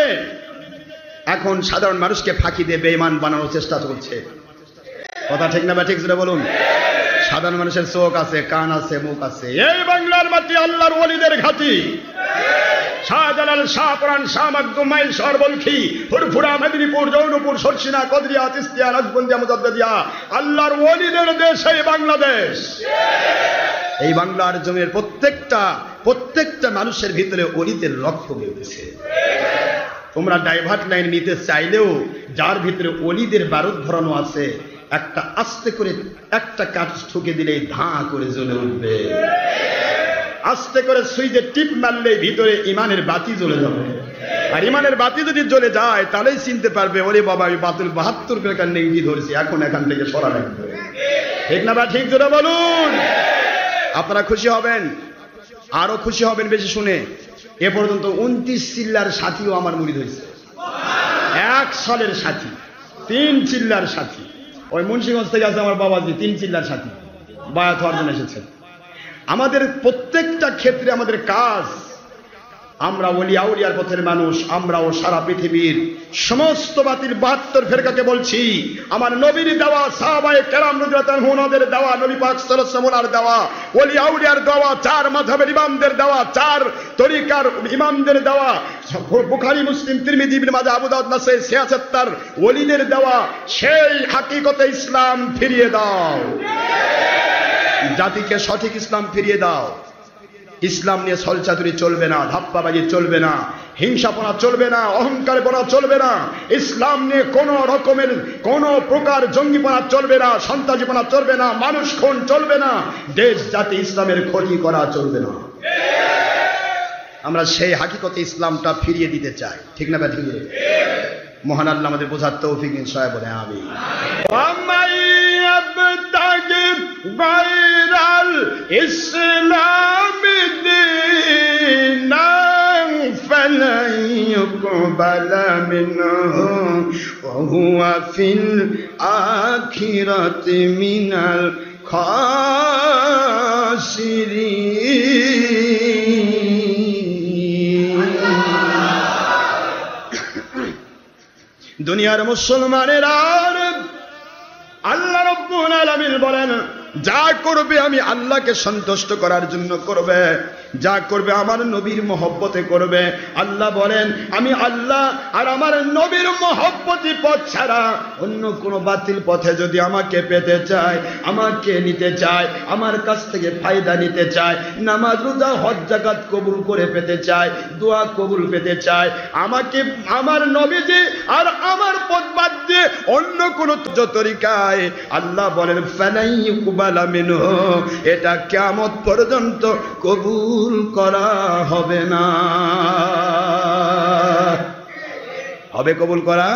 A: এখন সাধারণ মানুষকে ফাঁকি দিয়ে বেঈমান বানানোর চেষ্টা চলছে। কথা ঠিক না বা ঠিক জোরে বলুন? সাধারণ মানুষের চোখ আছে, কান আছে, মুখ আছে। এই বাংলার মাটি আল্লাহর ওলিদের ঘাঁটি। শাহজালাল, শাহপুরান, শাহ মাকদুম, মাইল, সরবলখি, ফুরফুরা, মেদিনীপুর, জৌনপুর, সরসিনা, কদরিয়া, তিস্তিয়া, নজবন্দিয়া, মুজাদ্দিদিয়া, আল্লাহর ওলিদের দেশ এই বাংলাদেশ। এই বাংলার জমির প্রত্যেকটা মানুষের ভিতরে ওলিদের রক্ত বেরোতেছে। তোমরা ডাইভার্ট লাইন নিতে চাইলেও যার ভিতরে ওলিদের বারুদ ধরানো আছে, একটা আস্তে করে একটা কাঠ ঠুকে দিলেই ধাঁ করে জ্বলে উঠবে। আস্তে করে সুইচে টিপ মারলেই ভিতরে ইমানের বাতি জ্বলে যাবে। আর ইমানের বাতি যদি জ্বলে যায় তাহলেই চিনতে পারবে, ওরে বাবা আমি বাতিল 72 ফেরকার নেংটি ধরেছি, এখন এখান থেকে সরা লাগবে। ঠিক না বা ঠিক জোরে বলুন? আপনারা খুশি হবেন, আরো খুশি হবেন বেশি শুনে। এ পর্যন্ত 29 চিল্লার সাথীও আমার মুরিদ হয়েছে। 1 সালের সাথী, 3 চিল্লার সাথী। ওই মুন্সিগঞ্জ থেকে আছে আমার বাবাজি, 3 চিল্লার সাথী বায়াত হওয়ার জন্য এসেছেন। আমাদের প্রত্যেকটা ক্ষেত্রে আমাদের কাজ, আমরা ওলি আউলিয়ার পথের মানুষ, আমরাও সারা পৃথিবীর সমস্ত বাতিল 72 ফেরকাকে বলছি, আমার নবীর দেওয়া, সাহাবায়ে কেরাম রাদিয়াল্লাহু আনহুদের দেওয়া, নবী পাক সাল্লাল্লাহু আলাইহি ওয়াসাল্লামের দেওয়া, ওলি আউলিয়ার দেওয়া, 4 মাযহাবের ইমামদের দেওয়া, 4 তরিকার ইমামদের দেওয়া, বুখারী, মুসলিম, তিরমিজি, ইবনে মাজাহ, আবু দাউদ, নাসাঈ, 76 ওলিদের দেওয়া সেই হাকিকতে ইসলাম ফিরিয়ে দাও। জাতিকে সঠিক ইসলাম ফিরিয়ে দাও। ইসলাম নিয়ে ছলচাতুরি চলবে না, ধাপ্পাবাজি চলবে না, হিংসাপনা চলবে না, অহংকারপনা চলবে না। ইসলাম নিয়ে কোন রকমের কোন প্রকার জঙ্গিপনা চলবে না, সন্ত্রাসীপনা চলবে না, মানুষ খুন চলবে না, দেশ জাতি ইসলামের ক্ষতি করা চলবে না। আমরা সেই হাকিকতে ইসলামটা ফিরিয়ে দিতে চাই। ঠিক না ঠিক? মহান আল্লাহ আমাদের বোঝার তৌফিক ইনশাআল্লাহ বলে আমিন। বাইরাল ইসলাম দীনান ফালাই ইউকবাল মিনহু ওয়া হুয়া ফিল আখিরাতি মিনাল খাসিরিন। দুনিয়ার মুসলমানেরা আল্লাহ রাব্বুল আলামিন বলেন, যা করবে আমি আল্লাহকে সন্তুষ্ট করার জন্য করবে, যা করবে আমার নবীর মহব্বতে করবে। আল্লাহ বলেন, আমি আল্লাহ আর আমার নবীর মহব্বতি পথ ছাড়া অন্য কোনো বাতিল পথে যদি আমাকে পেতে চায়, আমাকে নিতে চায়, আমার কাছ থেকে ফায়দা নিতে চায়, নামাজ রোজা হজ যাকাত কবুল করে পেতে চায়, দোয়া কবুল পেতে চায়, আমাকে আমার নবীজি আর আমার পথ বাদ দিয়ে অন্য কোনো তরিকায়, আল্লাহ বলেন ফালাই ইউকবাল মিনহু, এটা কিয়ামত পর্যন্ত কবুল করা হবে না। হবে কবুল করা?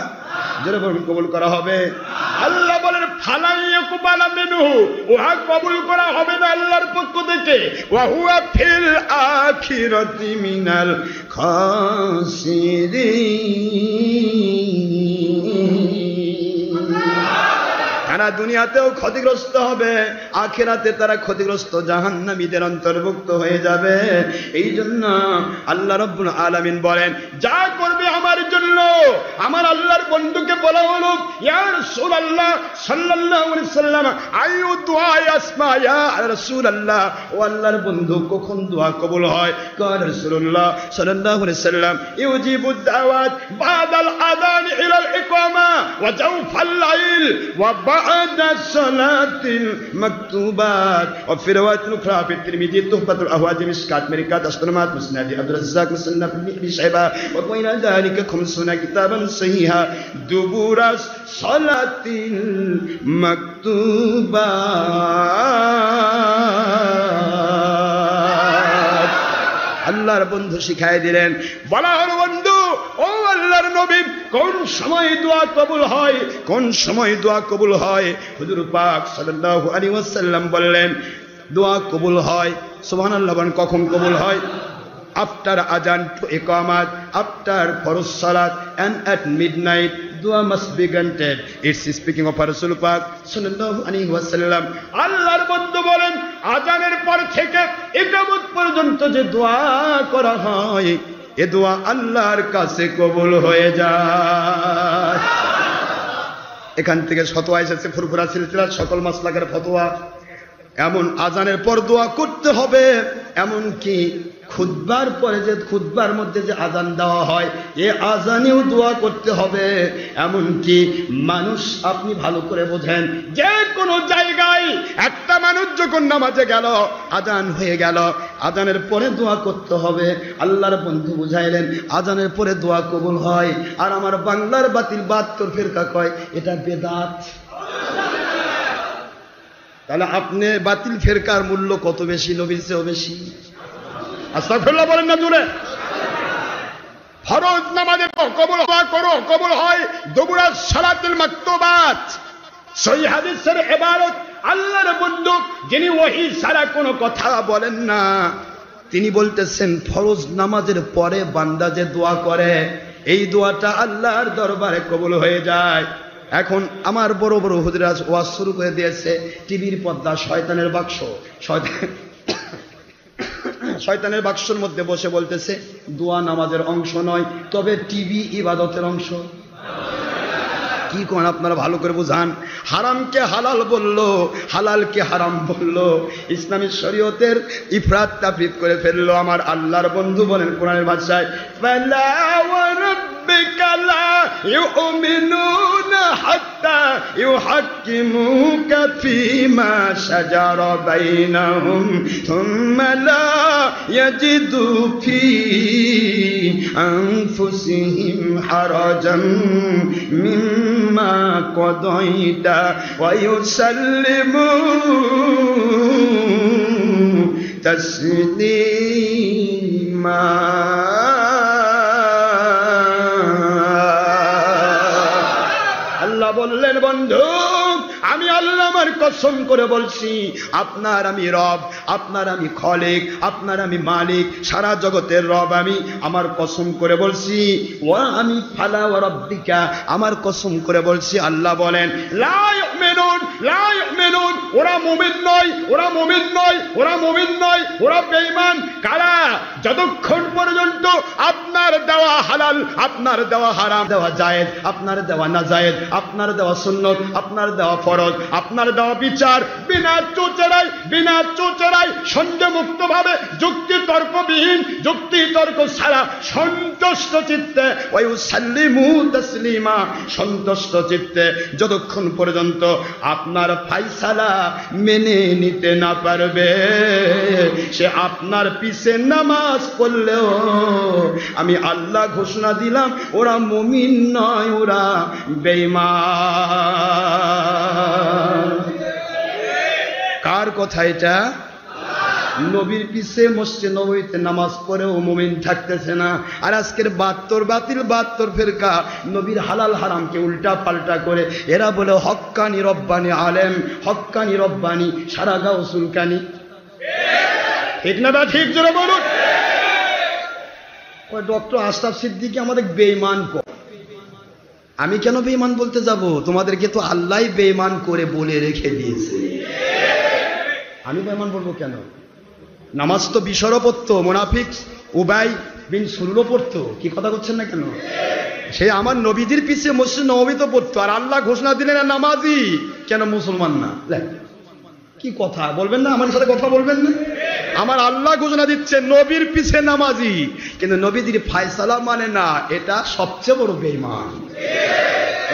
A: জোরে বলুন, কবুল করা হবে। আল্লাহ বলেন ফালাই ইউকবাল মিনহু, ওহা কবুল করা হবে না আল্লাহর পক্ষ থেকে। ওয়া হুয়া ফিল আখিরাতি মিনাল খাসিরিন। তারা দুনিয়াতেও ক্ষতিগ্রস্ত হবে, আখিরাতে তারা ক্ষতিগ্রস্ত জাহান্নামীদের অন্তর্ভুক্ত হয়ে যাবে। এই জন্য আল্লাহ রাব্বুল আলামিন বলেন, যা করবে আমার জন্য, আমার আল্লাহর বন্ধুকে বলা হলো, ইয়া রাসূলুল্লাহ সাল্লাল্লাহু আলাইহি সাল্লাম, আইয়ু দুআ ইয়াসমা ইয়া রাসূলুল্লাহ, ও আল্লাহর বন্ধু কখন দোয়া কবুল হয়? কাল রাসূলুল্লাহ সাল্লাল্লাহু আলাইহি সাল্লাম, ইউজিবুদ দাওয়াত বাদাল আযান ইলাল ইকামা ওয়া জাওফাল লাইল ওয়া বা'দা সালাতিল মাকতুবাত। ওয়া ফি riwayat ukhra fi at-Tirmidhi tuhfatul ahwadi miskat mirikat astromat musnad Abdul Razzaq musannaf ibn Shaybah wa bayna dhalika 50 kitaban sahiha dubura salatil maktubat। আল্লাহর বন্ধু শিখায় দিলেন, বলা হলো, বন্ধু ও আল্লাহর নবী, কোন সময় দোয়া কবুল হয়, কোন সময় দোয়া কবুল হয়? হুজুর পাক সাল্লাল্লাহু আলাইহি ওয়াসাল্লাম বললেন, দোয়া কবুল হয়, সুবহানাল্লাহ, বলেন কখন কবুল হয়? আফটার আজান টু ইকামাত, আফটার ফরজ সালাত and at midnight dua must be granted। It's speaking of Rasul Pak sallallahu alaihi wasallam। আল্লাহর বন্ধু বলেন, আজানের পর থেকে ইকামত পর্যন্ত যে দোয়া করা হয়, এ দোয়া আল্লাহর কাছে কবুল হয়ে যায়। এখান থেকে ফতোয়া এসেছে, ফুরফুরা সিলসিলার সকল মাসলাকের ফতোয়া। এমন আজানের পর দোয়া করতে হবে, এমন কি খুতবার পরে যে খুতবার মধ্যে যে আজান দেওয়া হয়, এ আজানেও দোয়া করতে হবে। এমন কি মানুষ, আপনি ভালো করে বোঝেন, যে কোনো জায়গায় একটা মানুষ যখন নামাজে গেল, আজান হয়ে গেল, আজানের পরে দোয়া করতে হবে। আল্লাহর বন্ধু বুঝাইলেন, আজানের পরে দোয়া কবুল হয়। আর আমার বাংলার বাতিল 72 ফিরকা কয় এটা বেদাত। তাহলে আপনি বাতিল ফেরকার মূল্য কত বেশি, নবীর চেয়েও বেশি। আস্তাগফিরুল্লাহ বলেন না জোরে। ফরজ নামাজে কবুল দোয়া করো, কবুল হয় দুবুরা সালাতুল মাকতুবাত। সহিহ হাদিসের ইবারত, আল্লাহর বন্ধু যিনি ওহী ছাড়া কোনো কথা বলেন না, তিনি বলতেছেন ফরজ নামাজের পরে বান্দা যে দোয়া করে, এই দোয়াটা আল্লাহর দরবারে কবুল হয়ে যায়। এখন আমার বড় বড় হুজুরা ওয়াজ শুরু করে দিয়েছে, টিভির পর্দা শয়তানের বাক্স, শয়তানের বাক্সের মধ্যে বসে বলতেছে দোয়া নামাজের অংশ নয়, তবে টিভি ইবাদতের অংশ। কি কোন আপনারা ভালো করে বুঝান। হারামকে হালাল বলল, হালালকে হারাম বলল, ইসলামী শরীয়তের ইফরাত তাফরিত করে ফেললো। আমার আল্লাহর বন্ধু বলেন কোরআনের ভাষায়, ফালা ওয়া রাব্বিকা লা ইউমিনুনা হাত্তা ইউহাক্কিমুকা ফীমা শাজারা বাইনাহুম থুম্মা লা ইয়াজিদু ফী আনফুসিহিম হারাজাম মিম্মা কদাইতা ওয়া ইউসাল্লিমু তাসলিমা। আল্লাহ বললেন, বন্ধু আমি আল্লাহ আমার কসম করে বলছি, আপনার আমি রব, আপনার আমি খালিক, আপনার আমি মালিক, সারা জগতের রব আমি। আমার কসম করে বলছি, ওয়া আমি ফালা ওয়া রাব্বিকা, আমার কসম করে বলছি। আল্লাহ বলেন, লা ইউমিনুন, লা ইউমিনুন, ওরা মুমিন নয়, ওরা মুমিন নয়, ওরা মুমিন নয়, ওরা বেঈমান। কারা? যতক্ষণ পর্যন্ত আপনার দেওয়া হালাল, আপনার দেওয়া হারাম, দেওয়া জায়েজ, আপনার দেওয়া নাজায়েজ, আপনার দেওয়া সুন্নত, আপনার দেওয়া ফরজ, আপনার দেওয়া বিচার বিনা চোচেরাই সন্দেহমুক্ত ভাবে, যুক্তি তর্কবিহীন, যুক্তি তর্ক ছাড়া সন্তুষ্ট চিত্তে, ওয়ায়ুসাল্লিমু তাসলিমা, সন্তুষ্ট চিত্তে যতক্ষণ পর্যন্ত আপনার ফায়সালা মেনে নিতে না পারবে, সে আপনার পিছে নামাজ পড়লেও আমি আল্লাহ ঘোষণা দিলাম ওরা মুমিন নয়, ওরা বেঈমান। কার কথা এটা? নবীর পিছে মসজিদে নববীতে নামাজ পড়েও মুমিন থাকতেছে না। আর আজকের 72 ফেরকা নবীর হালাল হারামকে উল্টা পাল্টা করে এরা বলে হক্কানি রব্বানি আলেম, হক্কানি রব্বানি সারা গাও সুলকানি। ঠিক না? ঠিক জোরে বলুন। ডক্টর আশরাফ সিদ্দিকী আমাদের বেঈমান কয়, আমি কেন বেঈমান বলতে যাব? তোমাদেরকে তো আল্লাহ বেঈমান করে বলে রেখে দিয়েছে। আমি বেঈমান বলবো কেন? নামাজ তো বিশরও পড়তো, মুনাফিক উবাই বিন সুলুলও পড়তো। কি কথা করছেন না কেন? সে আমার নবীজির পিছিয়ে মসজিদ নববী তো পড়তো, আর আল্লাহ ঘোষণা দিলেন না নামাজি, কেন মুসলমান না? কি কথা বলবেন না? আমার সাথে কথা বলবেন না? আমার আল্লাহ ঘোষণা দিচ্ছে নবীর পিছে নামাজি, কিন্তু নবীজির ফায়সালা মানে না, এটা সবচেয়ে বড় বেঈমান।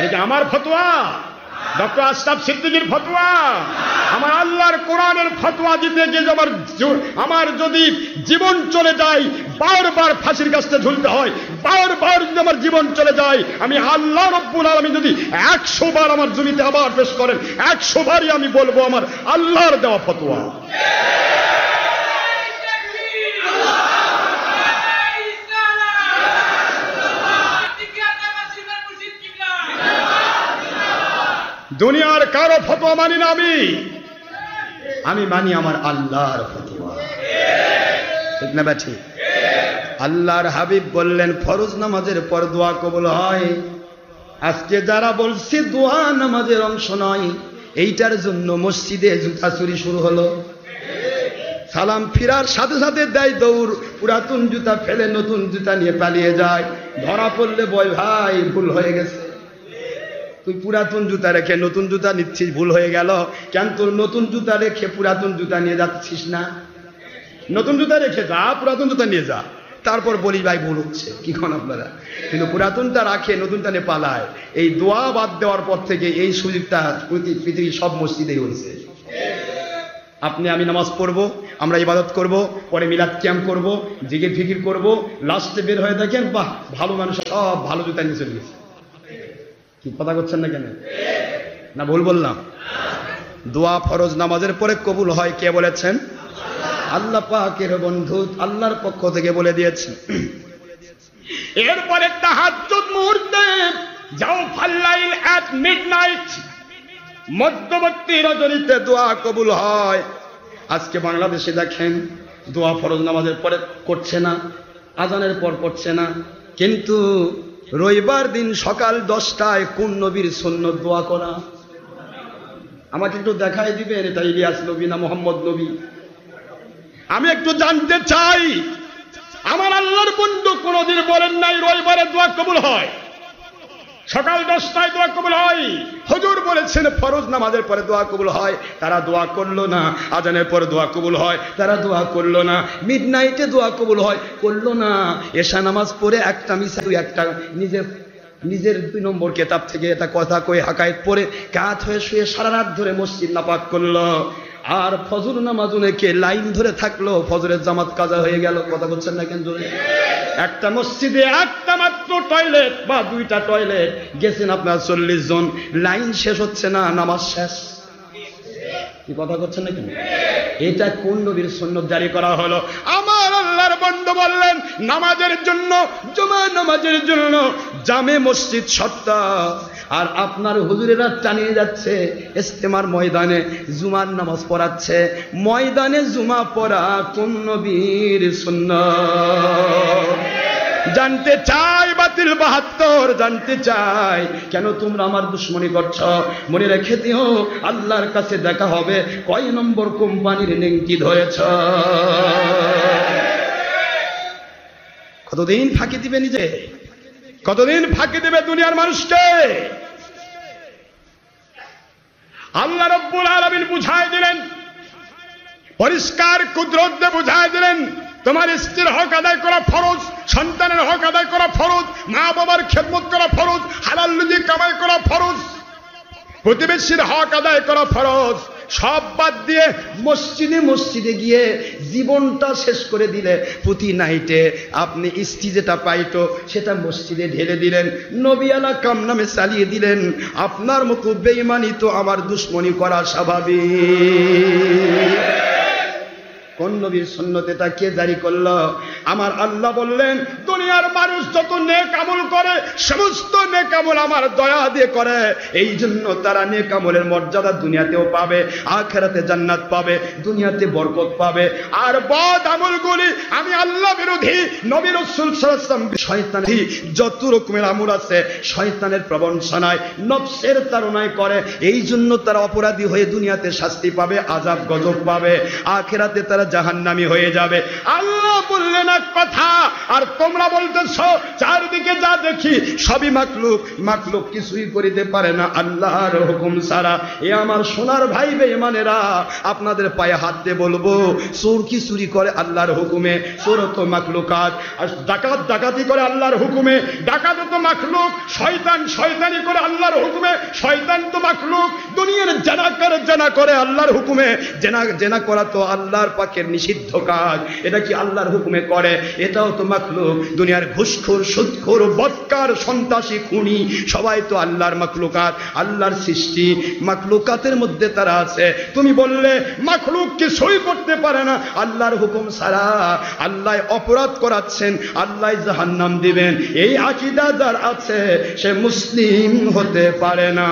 A: এটা আমার ফতোয়া, ডক্টর আশরাফ সিদ্দিকীর ফতোয়া, আমার আল্লাহর কোরআনের ফতোয়া দিতে গিয়ে আমার যদি জীবন চলে যায়, বারবার ফাঁসির কাছে ঝুলতে হয়, বারবার যদি আমার জীবন চলে যায়, আমি আল্লাহ রব্বুল আলামিন যদি 100 বার আমার জমিতে আবার পেশ করেন, 100 বারই আমি বলবো আমার আল্লাহর দেওয়া ফতোয়া। দুনিয়ার কারো ফতোয়া মানি না, আমি মানি আমার আল্লাহর ফতোয়া। ঠিক না ব্যাঠি? আল্লাহর হাবিব বললেন ফরজ নামাজের পর দোয়া কবুল হয়। আজকে যারা বলছে দোয়া নামাজের অংশ নয়, এইটার জন্য মসজিদে জুতা চুরি শুরু হলো। সালাম ফিরার সাথে সাথে দেয় দৌড়, পুরাতন জুতা ফেলে নতুন জুতা নিয়ে পালিয়ে যায়। ধরা পড়লে বয় ভাই ভুল হয়ে গেছে, তুই পুরাতন জুতা রেখে নতুন জুতা নিচ্ছিস, ভুল হয়ে গেল। কেন তোর নতুন জুতা রেখে পুরাতন জুতা নিয়ে যাচ্ছিস না? নতুন জুতা রেখে যা, পুরাতন জুতা নিয়ে যা, তারপর বলি ভাই ভুল হচ্ছে। কি কোন আপনারা? কিন্তু পুরাতনটা রাখে নতুনটা নিয়ে পালায়। এই দোয়া বাদ দেওয়ার পর থেকে এই সুযোগটা পৃথিবীর সব মসজিদেই হয়েছে। আপনি আমি নামাজ পড়বো, আমরা ইবাদত করব, পরে মিলাদ ক্যাম্প করব, জিকির ফিকির করব, লাস্টে বের হয়ে দেখেন বাহ ভালো মানুষ সব ভালো জুতা নিয়ে চলে গেছে। কি কথা করছেন না কেন? না ভুল বললাম? দোয়া ফরজ নামাজের পরে কবুল হয় কে বলেছেন? আল্লাহ পাকের বন্ধু আল্লাহর পক্ষ থেকে বলে দিয়েছেন। এরপরে তাহাজ্জুদ মুহূর্তে যাও ফাল্লাইল এট মিডনাইট, মধ্যবর্তী রজনীতে দোয়া কবুল হয়। আজকে বাংলাদেশে দেখেন দোয়া ফরজ নামাজের পরে করছে না, আজানের পর করছে না, কিন্তু রবিবার দিন সকাল 10টায় কোন নবীর সুন্নত দোয়া করা? আমাকে একটু দেখাই দিবেন এটা ইলিয়াস নবী না মোহাম্মদ নবী? আমি একটু জানতে চাই। আমার আল্লাহর বন্ধু কোনদিন বলেন নাই রবিবারে দোয়া কবুল হয়, সকাল 10টায় দোয়া কবুল হয়। হুজুর বলেছেন ফরজ নামাজের পরে দোয়া কবুল হয়, তারা দোয়া করলো না। আজানের পরে দোয়া কবুল হয়, তারা দোয়া করলো না। মিডনাইটে দোয়া কবুল হয়, করলো না। এশা নামাজ পড়ে একটা মিছা একটা নিজের 2 নম্বর কিতাব থেকে এটা কথা কয়ে হাকায়েত পড়ে কাত হয়ে শুয়ে সারা রাত ধরে মসজিদ নাপাক করলো। আর ফজর নামাজ অনেকে লাইন ধরে থাকলো, ফজরের জামাত কাজা হয়ে গেল। কথা বলছেন না কেন? একটা মসজিদে একটা মাত্র টয়লেট বা 2টা টয়লেট, গেছেন আপনার 40 জন, লাইন শেষ হচ্ছে না, নামাজ শেষ। কি কথা করছেন না কেন? এটা কোন নবীর সুন্নাত জারি করা হলো? আমার আল্লাহর বন্ধু বললেন নামাজের জন্য, জুমা নামাজের জন্য জামে মসজিদ সত্তা, আর আপনার হুজুরেরা টানিয়ে যাচ্ছে ইস্তেমার ময়দানে জুমার নামাজ পড়াচ্ছে। ময়দানে জুমা পড়া কোন নবীর সুন্নাত? জানতে চাই বাতিল 72, জানতে চাই কেন তোমরা আমার দুশ্মনী করছ? মনে রেখে দিও আল্লাহর কাছে দেখা হবে কয় নম্বর কোম্পানির নেংটি ধরেছ। কতদিন ফাঁকি দিবে নিজে? কতদিন ফাঁকি দিবে দুনিয়ার মানুষকে? আল্লাহ রাব্বুল আলামিন বুঝায় দিলেন, পরিষ্কার কুদরত দিয়ে বুঝায় দিলেন, তোমার স্ত্রীর হক আদায় করা ফরজ, সন্তানের হক আদায় করা ফরজ, মা বাবার খেদমত করা ফরজ, হালাল রুজি কামাই করা ফরজ, প্রতিবেশীর হক আদায় করা ফরজ। সব বাদ দিয়ে মসজিদে মসজিদে গিয়ে জীবনটা শেষ করে দিলে। প্রতি নাইটে আপনি স্ত্রী যেটা পাইতো সেটা মসজিদে ঢেলে দিলেন, নবী আলা কাম নামে চালিয়ে দিলেন। আপনার মতো বেঈমানি তো আমার দুশ্মনী করা স্বাভাবিক। কোন নবীর সুন্নাত এটা কে জারি করলো? আমার আল্লাহ বললেন দুনিয়ার মানুষ যত নেক আমল করে সমস্ত নেক আমল আমার দয়া দিয়ে করে, এই জন্য তারা নেক আমলের মর্যাদা দুনিয়াতেও পাবে, আখিরাতে জান্নাত পাবে, দুনিয়াতে বরকত পাবে। আর বদ আমলগুলি আমি আল্লাহ বিরোধী, নবী রাসূল সাল্লাল্লাহু আলাইহি ওয়াসাল্লাম শয়তানি যত রকমের আমল আছে শয়তানের প্রবঞ্চনায় নফসের তাড়নায় করে, এই জন্য তারা অপরাধী হয়ে দুনিয়াতে শাস্তি পাবে, আযাব গজব পাবে, আখিরাতে তারা জাহান্নামী হয়ে যাবে। আল্লাহ বললেন এক কথা, আর তোমরা বলতেছো চারদিকে যা দেখি সবই মাখলুক, মাখলুক কিছুই করিতে পারে না আল্লাহর হুকুম ছাড়া। এ আমার সোনার ভাই বেঈমানেরা, আপনাদের পায়ে হাত দিয়ে বলবো, চোর কি চুরি করে আল্লাহর হুকুমে? চোর তো মাখলুকাত। আর ডাকাত ডাকাতি করে আল্লাহর হুকুমে, ডাকাত তো মাখলুক। শয়তান শয়তানি করে আল্লাহর হুকুমে, শয়তান তো মাখলুক। দুনিয়ার জানা করে আল্লাহর হুকুমে, জেনা করা তো আল্লাহর পাকের নিষিদ্ধ কাজ, এটা কি আল্লাহর হুকুমে করে? এটাও তো মাখলুক। দুনিয়ার ঘুষখোর, সুদখোর, বদকার, সন্ত্রাসী, খুনি সবাই তো আল্লাহর মাখলুকাত, আল্লাহর সৃষ্টি। মাখলুকাতের মধ্যে তারা আছে। তুমি বললে মাখলুক কিছুই করতে পারে না আল্লাহর হুকুম ছাড়া, আল্লাহ অপরাধ করাচ্ছেন, আল্লাহ জাহান্নাম দিবেন, এই আকীদা যার আছে সে মুসলিম হতে পারে না।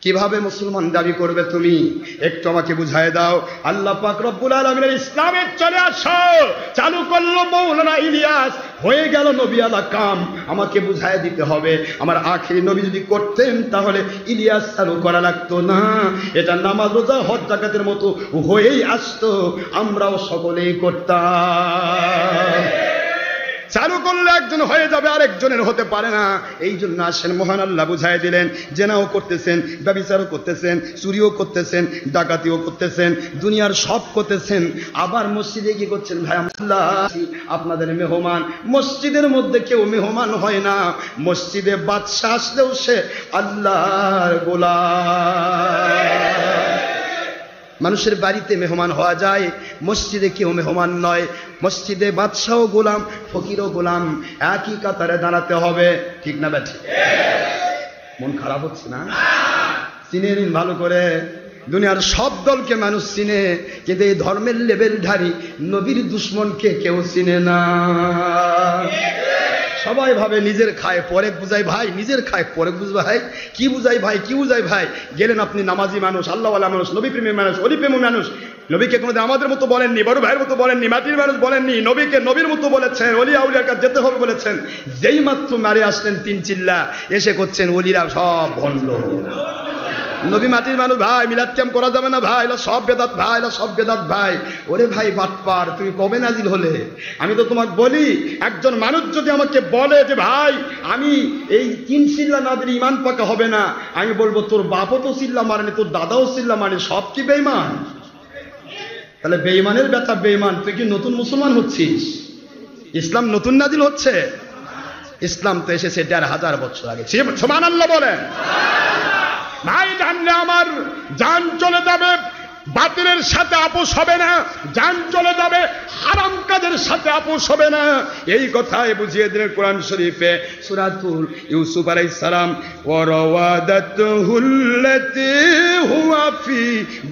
A: কিভাবে মুসলমান দাবি করবে তুমি? একটু আমাকে বুঝায় দাও। আল্লাহ পাক রব্বুল আলামিনের ইসলামে চলে আসো চালু করলো মৌলানা ইলিয়াস, হয়ে গেল নবী আলা কাম। আমাকে বুঝায় দিতে হবে, আমার আখিরি নবী যদি করতেন তাহলে ইলিয়াস চালু করা লাগতো না। এটা নামাজ, রোজা, হজ, যাকাতের মতো হয়েই আসতো, আমরাও সকলেই করতাম। চালু করলে একজন হয়ে যাবে, আরেকজনের হতে পারে না। এই জন্য আসেন মহান আল্লাহ বুঝাই দিলেন, জেনাও করতেছেন, ব্যভিচারও করতেছেন, চুরিও করতেছেন, ডাকাতিও করতেছেন, দুনিয়ার সব করতেছেন, আবার মসজিদে কি করছেন? ভাই আল্লাহ আপনাদের মেহমান। মসজিদের মধ্যে কেউ মেহমান হয় না, মসজিদে বাদশা আসলেও সে আল্লাহর গোলাম। মানুষের বাড়িতে মেহমান হওয়া যায়, মসজিদে কেউ মেহমান নয়। মসজিদে বাদশাও গোলাম, ফকিরও গোলাম, একই কাতারে দাঁড়াতে হবে, ঠিক না ব্যাঠি? মন খারাপ হচ্ছে না? চিনে নিন ভালো করে। দুনিয়ার সব দলকে মানুষ চিনে, কিন্তু এই ধর্মের লেভেলধারী নবীর দুশ্মনকে কেউ চিনে না। সবাই ভাবে নিজের খায় পরে বুঝাই ভাই, নিজের খায় পরে বুঝবে ভাই, কি বুঝাই ভাই, কি বুঝাই ভাই। গেলেন আপনি নামাজি মানুষ, আল্লাহওয়ালা মানুষ, নবী প্রেমী মানুষ, অলি প্রেমী মানুষ। নবীকে কোনোদিন আমাদের মতো বলেননি, বড় ভাইয়ের মতো বলেননি, মাটির মানুষ বলেননি, নবীকে নবীর মতো বলেছেন, ওলিয়া উলিয়ার কাছে যেতে হবে বলেছেন। যেই মাত্র মারে আসলেন 3 চিল্লা, এসে করছেন ওলিরা সব ভণ্ড। নবী মাটির মানুষ ভাই, মিলাদ ক্যাম্প করা যাবে না ভাই, এলা সব বেদাত ভাই, এলা সব বেদাত ভাই। ওরে ভাই বাটপার, তুমি কবে নাজিল হলে? আমি তো তোমাকে বলি, একজন মানুষ যদি আমাকে বলে যে ভাই আমি এই 3 চিল্লা না দিলে ইমান পাকা হবে না, আমি বলবো তোর বাপও তো চিল্লা মারেনি, তোর দাদাও চিল্লা মারেনি, সব কি বেঈমান? তাহলে বেঈমানের ব্যথা বেঈমান, তুই কি নতুন মুসলমান হচ্ছিস? ইসলাম নতুন নাজিল হচ্ছে? ইসলাম তো এসেছে 1500 বছর আগে। সুবহানাল্লাহ বলেন। ভাই জানলে আমার জান চলে যাবে, বাতিলের সাথে আপোষ হবে না, জান চলে যাবে, হারাম কাজের সাথে আপোষ হবে না। এই কথাই বুঝিয়ে দিলেন কোরআন শরীফে সূরাতুল ইউসুফ আলাইহিস সালাম, ওয়া রাওয়াদাতুহুল্লাতী হুয়া ফি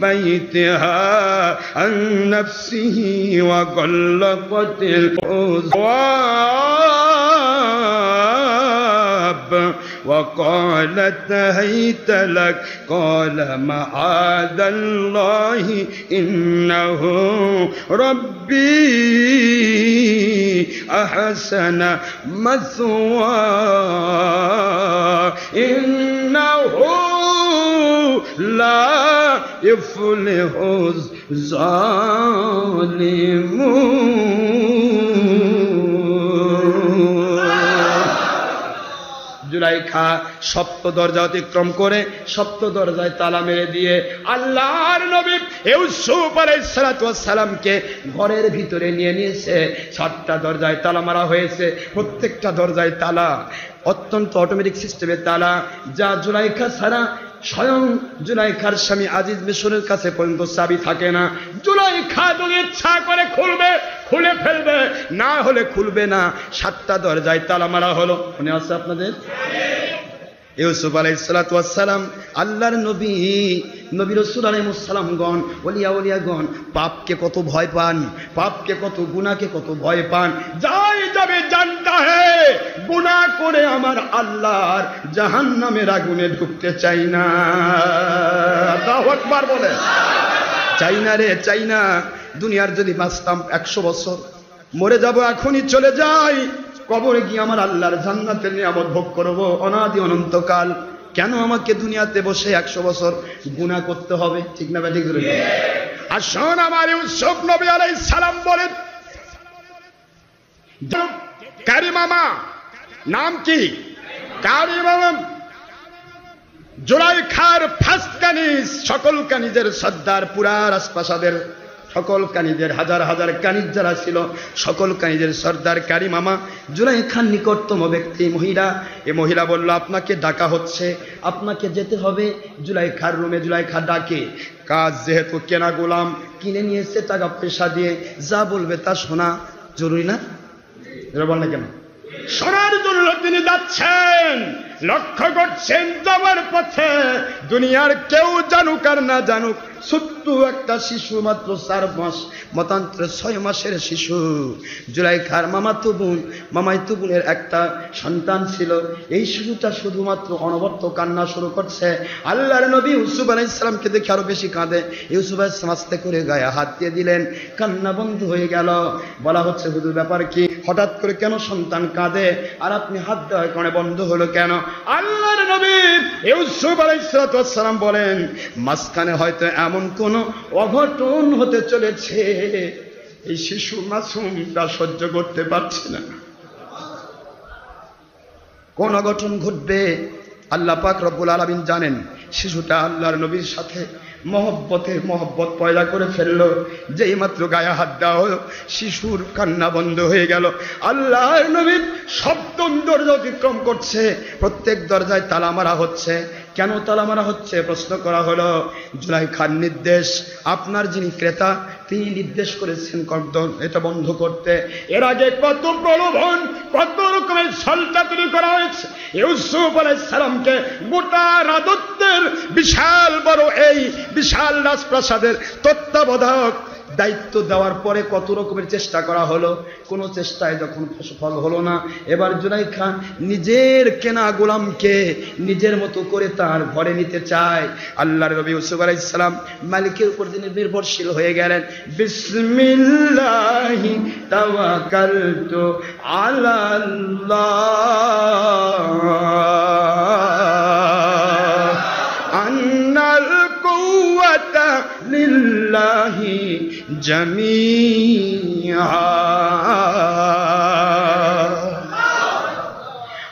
A: বাইতিহা আন নাফসিহি ওয়া গাল্লাকাতিল وقالت هيت لك قال معاذ الله إنه ربي أحسن مثواي إنه لا يفلح الظالمون। জুলাইখা 7 দরজা অতিক্রম করে 7 দরজায় তালা মেরে দিয়ে আল্লাহর নবী ইউসুফ আলাইহিস সালাতু ওয়াস সালামকে ঘরের ভিতরে নিয়ে নিয়েছে। 7টা দরজায় তালা মারা হয়েছে, প্রত্যেকটা দরজায় তালা, অত্যন্ত অটোমেটিক সিস্টেমে তালা, যা জুলাইখা ছাড়া স্বয়ং জুলাইখার স্বামী আজিজ মিশরের কাছে পর্যন্ত চাবি থাকে না। জুলাইখা যদি ইচ্ছা করে খুলবে, খুলে ফেলবে, না হলে খুলবে না। 7টা দরজায় তালা মারা হলো। মনে আছে আপনাদের? ইউসুফ আলাইহিস সালাতু ওয়াস সালাম আল্লাহর নবী, নবী রাসূল আলাইহিস সালামগণ, ওলিয়াগণ পাপকে কত ভয় পান, পাপকে কত, গুনাহকে কত ভয় পান। যাই যাবে জানতা হে গুনাহ করে আমার আল্লাহর জাহান্নামের আগুনে ঢুকতে চাই না। আল্লাহু আকবার বলে, চাই না রে, চাই না। দুনিয়ার যদি বাঁচতাম 100 বছর, মরে যাব এখনই, চলে যাই, কবরে গিয়ে আমার আল্লাহর জান্নাতের নিয়ামত ভোগ করব অনাদি অনন্তকাল। কেন আমাকে দুনিয়াতে বসে 100 বছর গুনাহ করতে হবে? ঠিক না ব্যাঠিক? আর শোন, আমার ইউসুফ নবী আলাইহিস সালাম বলেন, কারি মামা নাম কি? কারি মামা জুলাইখার ফার্স্ট কানিজ, সকল কানিজের সর্দার, পুরা রাজপ্রাসাদের সকল কানিজের, হাজার হাজার কানিজ যারা ছিল, সকল কানিজের সর্দার কারি মামা জুলাইখার নিকটতম ব্যক্তি মহিলা। এ মহিলা বলল, আপনাকে ডাকা হচ্ছে, আপনাকে যেতে হবে জুলাইখার রুমে। জুলাইখা ডাকে, কাজ যেহেতু কেনা গোলাম, কিনে নিয়েছে টাকা পয়সা দিয়ে, যা বলবে তা শোনা জরুরি না? এরা বল না কেন? শোনার জন্য তিনি যাচ্ছেন, লক্ষ্য করছেন যাওয়ার পথে দুনিয়ার কেউ জানুক আর না জানুক, ছোট্ট একটা শিশু, মাত্র 4 মাস, মতান্তরে 6 মাসের শিশু, জুলাইখার মামাতো বোনের একটা সন্তান ছিল। এই শিশুটা শুধুমাত্র অনবরত কান্না শুরু করছে। আল্লাহর নবী ইউসুফ আলাইহিস সালামকে দেখে আরো বেশি কাঁদে। ইউসুফ আলাইহিস সালাম আস্তে করে গায়ে হাত দিয়ে দিলেন, কান্না বন্ধ হয়ে গেল। বলা হচ্ছে, হুজুর ব্যাপার কি? হঠাৎ করে কেন সন্তান কাঁদে আর আপনি হাত দেওয়ার কারণে বন্ধ হলো কেন? আল্লাহর নবী ইউসুফ আলাইহিস সালাম বলেন, মাঝখানে হয়তো এমন কোন অঘটন হতে চলেছে, এই শিশু মাসুমটা সহ্য করতে পারছে না। কোন অঘটন ঘটবে আল্লাহ পাক রব্বুল আলামিন জানেন। শিশুটা আল্লাহর নবীর সাথে মহব্বত পয়দা করে ফেললো। যেই মাত্র গায়ে হাত দেওয়া হলো, শিশুর কান্না বন্ধ হয়ে গেল। আল্লাহর নবী সপ্তম দরজা অতিক্রম করছে, প্রত্যেক দরজায় তালা মারা হচ্ছে। কেন তালা মারা হচ্ছে প্রশ্ন করা হলো। জুলাইখার নির্দেশ, আপনার যিনি ক্রেতা তিনি নির্দেশ করেছেন এটা বন্ধ করতে। এর আগে কত প্রলোভন, কত রকমের ছলটা তৈরি করা হয়েছে। ইউসুফ আলাইহিস সালামকে গোটা রাজত্বের বিশাল বড় এই বিশাল রাজপ্রাসাদের তত্ত্বাবধায়ক দায়িত্ব দেওয়ার পরে কত রকমের চেষ্টা করা হলো, কোন চেষ্টায় যখন ফল হলো না, এবার জুলাইখা নিজের কেনা গোলামকে নিজের মতো করে তার ঘরে নিতে চায়। আল্লাহর নবী ইউসুফ আলাইহিস সালাম মালিকের উপর তিনি নির্ভরশীল হয়ে গেলেন। বিসমিল্লাহি তাওয়াক্কালতু আলাল্লাহ আন্নাল কুওয়াতা লিল্লাহি জামিআ।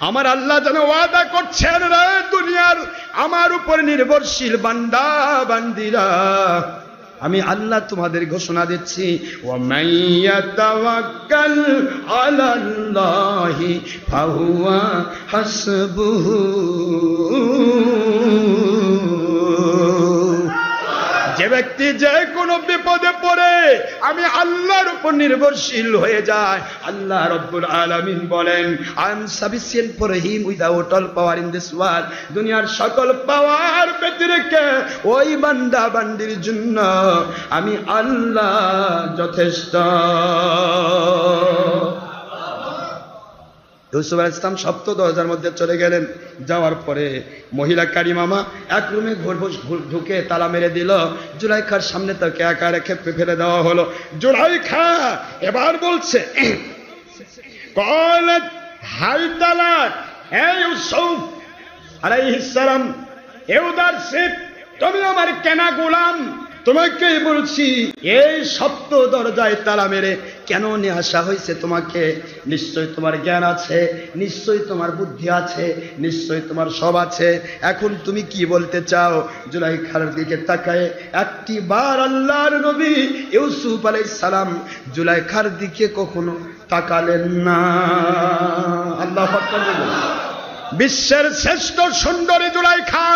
A: আমার আল্লাহ যেন ওয়াদা করছেন, রে দুনিয়ার আমার উপর নির্ভরশীল বান্দা বান্দিরা, আমি আল্লাহ তোমাদের ঘোষণা দিচ্ছি, ওয়া মাইয়াতাওয়াক্কাল আলাল্লাহি ফাহুয়া হাসবুহু। যে ব্যক্তি যে কোনো বিপদে পড়ে আমি আল্লাহর উপর নির্ভরশীল হয়ে যায়, আল্লাহ রাব্বুল আলামিন বলেন, I am sufficient for him without all power in this world. দুনিয়ার সকল পাওয়ার পেতে রেখে ওই বান্দা বান্দির জন্য আমি আল্লাহ যথেষ্ট। ইউসুফ আলাইহিস সালাম সপ্ত দরজার মধ্যে চলে গেলেন। যাওয়ার পরে মহিলা কারি মামা এক রুমে ঢুকে তালা মেরে দিল। জুলাইখার সামনে তাকে একা রেখে ফেলে দেওয়া হলো। জুলাইখা এবার বলছে, قالت هل لك হে ইউসুফ আলাইহিস সালাম, এউদার সে তুমি আমার কেনা গোলাম, তোমাকে বলছি এই সপ্ত দরজায় তালা মেরে কেন নিয়ে আসা হয়েছে তোমাকে? নিশ্চয় তোমার জ্ঞান আছে, নিশ্চয় তোমার বুদ্ধি আছে, নিশ্চয় তোমার সব আছে। এখন তুমি কি বলতে চাও? জুলাইখার দিকে তাকায় একটি বার আল্লাহর নবী ইউসুফ আলাইহিস সালাম জুলাইখার দিকে কখনো তাকালেন না। আল্লাহু আকবার। বিশ্বের শ্রেষ্ঠ সুন্দরী জুলাইখা,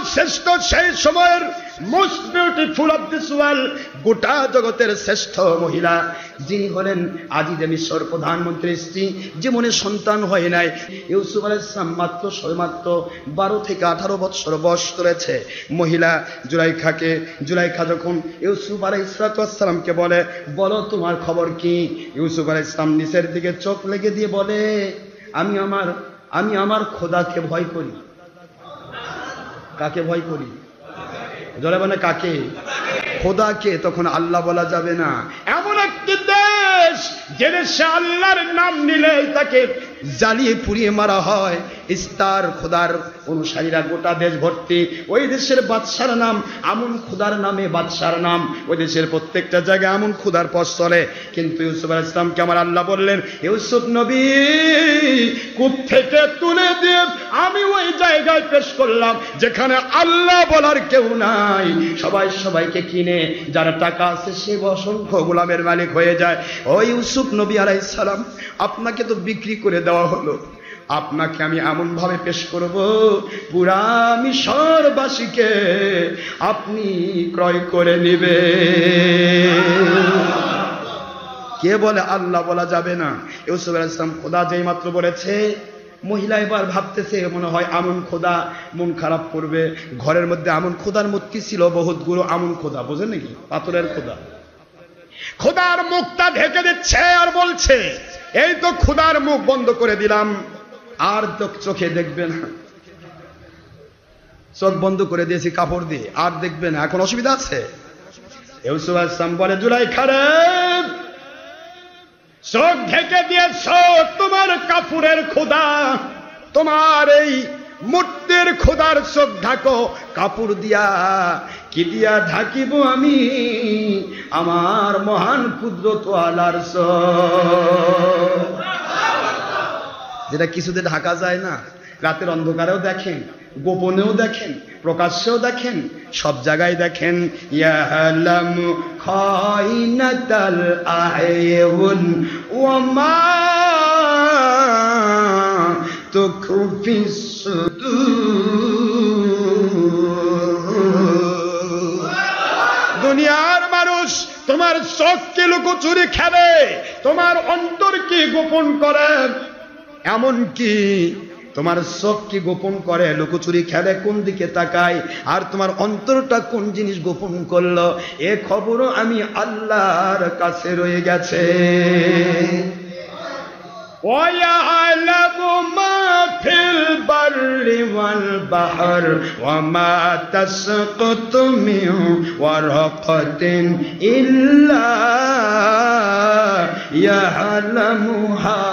A: সর্বশ্রেষ্ঠ সেই সময়ের most beautiful of this world, গোটা জগতের শ্রেষ্ঠ মহিলা যিনি হলেন আজিজে মিশর প্রধানমন্ত্রীর স্ত্রী, জীবনে সন্তান হয় নাই। ইউসুফ আলাইহিস সালাম মাত্র 12 থেকে 18 বছর বয়স ধরেছে। মহিলা জুলাইখা যখন ইউসুফ আলাইহিস সালামকে বলে, বলো তোমার খবর কি? ইউসুফ আলাইহিস সালাম নিচের দিকে চোখ লেগে দিয়ে বলে, আমি আমার খোদাকে ভয় করি। কাকে ভয় করি? জোরে বলে কাকে? খোদাকে। তখন আল্লাহ বলা যাবে না। এমন একটি দেশ যে দেশে আল্লাহর নাম নিলে তাকে জ্বালিয়ে পুড়িয়ে মারা হয়, ইস্তার খোদার অনুসারীরা গোটা দেশ ভর্তি। ওই দেশের বাদশার নাম আমুন, খোদার নামে বাদশার নাম। ওই দেশের প্রত্যেকটা জায়গায় আমুন খোদার পথ চলে। কিন্তু ইউসুফ আলাইহিস সালামকে আমার আল্লাহ বললেন, ইউসুফ নবী কূপ থেকে তুলে দিয়ে আমি ওই জায়গায় পেশ করলাম যেখানে আল্লাহ বলার কেউ নাই। সবাইকে কিনে যার টাকা আছে সে অসংখ্য গোলামের মালিক হয়ে যায়। ও ইউসুফ নবী আলাইহিস সালাম, আপনাকে তো বিক্রি করে দেওয়া হলো, আপনাকে আমি এমন ভাবে পেশ করব পুরা মিশরবাসীকে আপনি ক্রয় করে নেবে। কে বলে আল্লাহ বলা যাবে না? ইউসুফ আলাইহিস সালাম খোদা যেই মাত্র বলেছে, মহিলা এবার ভাবতেছে মনে হয় আমন খোদা, মন খারাপ করবে। ঘরের মধ্যে আমন খোদার মূর্তি ছিল বহুতগুলো। আমন খোদা বোঝেন নাকি? পাথরের খোদা। খোদার মুখটা ঢেকে দিচ্ছে আর বলছে, এই তো খোদার মুখ বন্ধ করে দিলাম, আর তো চোখে দেখবে না। চোখ বন্ধ করে দিয়েছি কাপড় দিয়ে, আর দেখবে না। এখন অসুবিধা আছে? ইউসুফ আলাইহিস সালাম বলে, জুলাইখা রে, চোখ ঢেকে দিয়েছ তোমার কাপড়ের খোদা, তোমার এই মূর্তির খোদার চোখ ঢাকো কাপড় দিয়া। কি দিয়া ঢাকিব আমি? আমার মহান কুদরত ওয়ালার চোখ, যেটা কিছুতে ঢাকা যায় না। রাতের অন্ধকারেও দেখেন, গোপনেও দেখেন, প্রকাশ্যেও দেখেন, সব জায়গায় দেখেন। ইয়ালামু খাইনাতাল আয়ুন ওয়া মা তুখফিস সুদূর। দুনিয়ার মানুষ তোমার চোখকে লুকোচুরি খেলে, তোমার অন্তর কি গোপন করে, এমনকি তোমার চোখ কি গোপন করে, লুকোচুরি খেলে, কোন দিকে তাকায়, আর তোমার অন্তরটা কোন জিনিস গোপন করলো, এ খবরও আমি আল্লাহর কাছে রয়ে গেছে। وَيَعْلَمُ مَا فِي الْبَرِّ وَالْبَحْرِ وَمَا تَسْقُطُ مِنْ وَرَقَةٍ إِلَّا يَعْلَمُهَا।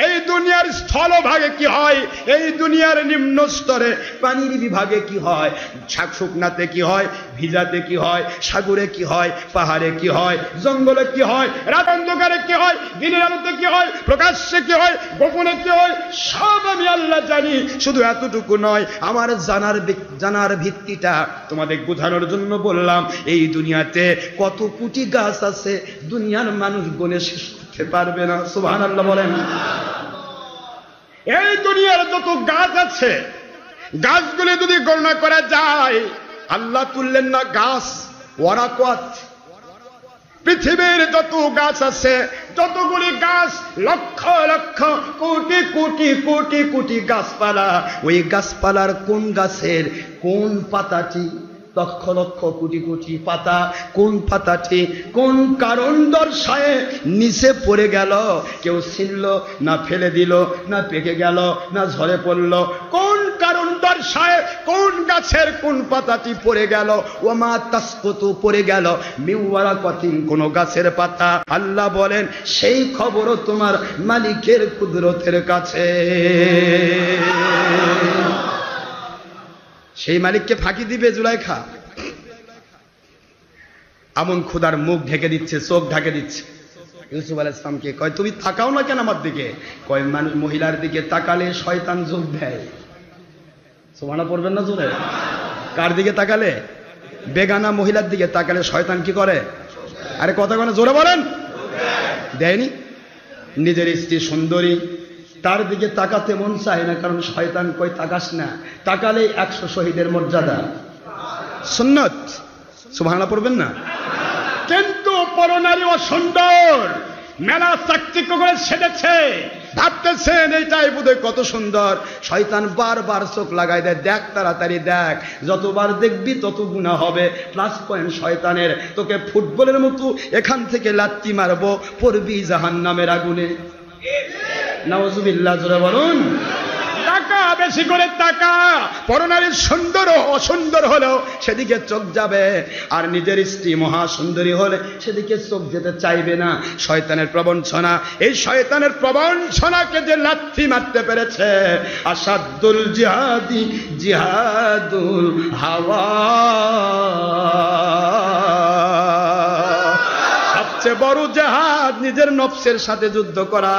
A: এই দুনিয়ার স্থলভাগে কি হয়, এই দুনিয়ার নিম্ন স্তরে পানির বিভাগে কি হয়, শুকনাতে কি হয়, ভিজাতে কি হয়, সাগরে কি হয়, পাহাড়ে কি হয়, জঙ্গলে কি হয়, রাত অন্ধকারে কি হয়, দিনের আলোতে কি হয়, প্রকাশ্যে কি হয়, গোপনে কি হয়, সব আমি আল্লাহ জানি। শুধু এতটুকু নয়, আমার জানার ভিত্তিটা তোমাদের বোঝানোর জন্য বললাম। এই দুনিয়াতে কত কোটি গাছ আছে দুনিয়ার মানুষ গুণে শেষ করতে পারবে না। সুবহানাল্লাহ বলেন। এই দুনিয়ার যত গাছ আছে, গাছগুলি যদি গণনা করা যায়, আল্লাহ তুললেন না গাছ ওয়ারাকাত। পৃথিবীর যত গাছ আছে, যতগুলি গাছ, লক্ষ লক্ষ কোটি কোটি কোটি কোটি গাছপালা, ওই গাছপালার কোন গাছের কোন পাতাটি, লক্ষ লক্ষ কোটি কোটি পাতা, কোন পাতাটি কোন কারণ দর্শায় নিচে পড়ে গেল, কেউ ছিনল না, ফেলে দিল না, পেকে গেল না, ঝরে পড়ল, কোন কারণ দর্শায় কোন গাছের কোন পাতাটি পড়ে গেল, ওমা তাসকুতু পড়ে গেল মিন ওয়ারাকাতিন, কোন গাছের পাতা। আল্লাহ বলেন সেই খবরও তোমার মালিকের কুদরতের কাছে। সেই মালিককে ফাঁকি দিবে জুলাইখা? আমন খোদার মুখ ঢেকে দিচ্ছে, চোখ ঢেকে দিচ্ছে। ইউসুফ আলাইহিস সালামকে কয়, তুমি তাকাও না কেন আমার দিকে? কয়, মানুষ মহিলার দিকে তাকালে শয়তান যোগ দেয়। সুবহানাল্লাহ পড়বেন না জোরে? কার দিকে তাকালে? বেগানা মহিলার দিকে তাকালে শয়তান কি করে? আরে কথা কেন জোরে বলেন? দেয়নি? নিজের স্ত্রী সুন্দরী, তার দিকে তাকাতে মন চায় না, কারণ শয়তান কই তাকাস না, তাকালেই 100 শহীদের মর্যাদা। সুন্নত, সুবহানাল্লাহ পড়বেন না? কিন্তু পরনারী অসুন্দর, মেলা চাকচিক্য করে সেজেছে, ভাবতেছেন এইটাই বোধহয় কত সুন্দর। শয়তান বারবার চোখ লাগাই দেয়, দেখ তাড়াতাড়ি দেখ, যতবার দেখবি তত গুনাহ হবে। প্লাস পয়েন্ট শয়তানের, তোকে ফুটবলের মতো এখান থেকে লাত্তি মারবো, পড়বি জাহান্নামের আগুনে। নাউজুবিল্লাহ, জোরে বলুন। টাকা বেশি করে টাকা, পরনারীর সুন্দর ও অসুন্দর হলেও সেদিকে চোখ যাবে, আর নিজের স্ত্রী মহা সুন্দরী হলে সেদিকে চোখ যেতে চাইবে না। শয়তানের প্রবঞ্চনা, এই শয়তানের প্রবঞ্চনাকে যে লাথি মারতে পেরেছে, আসাদুল জিহাদি জিহাদুল হাওয়া, সবচেয়ে বড় জিহাদ নিজের নফসের সাথে যুদ্ধ করা।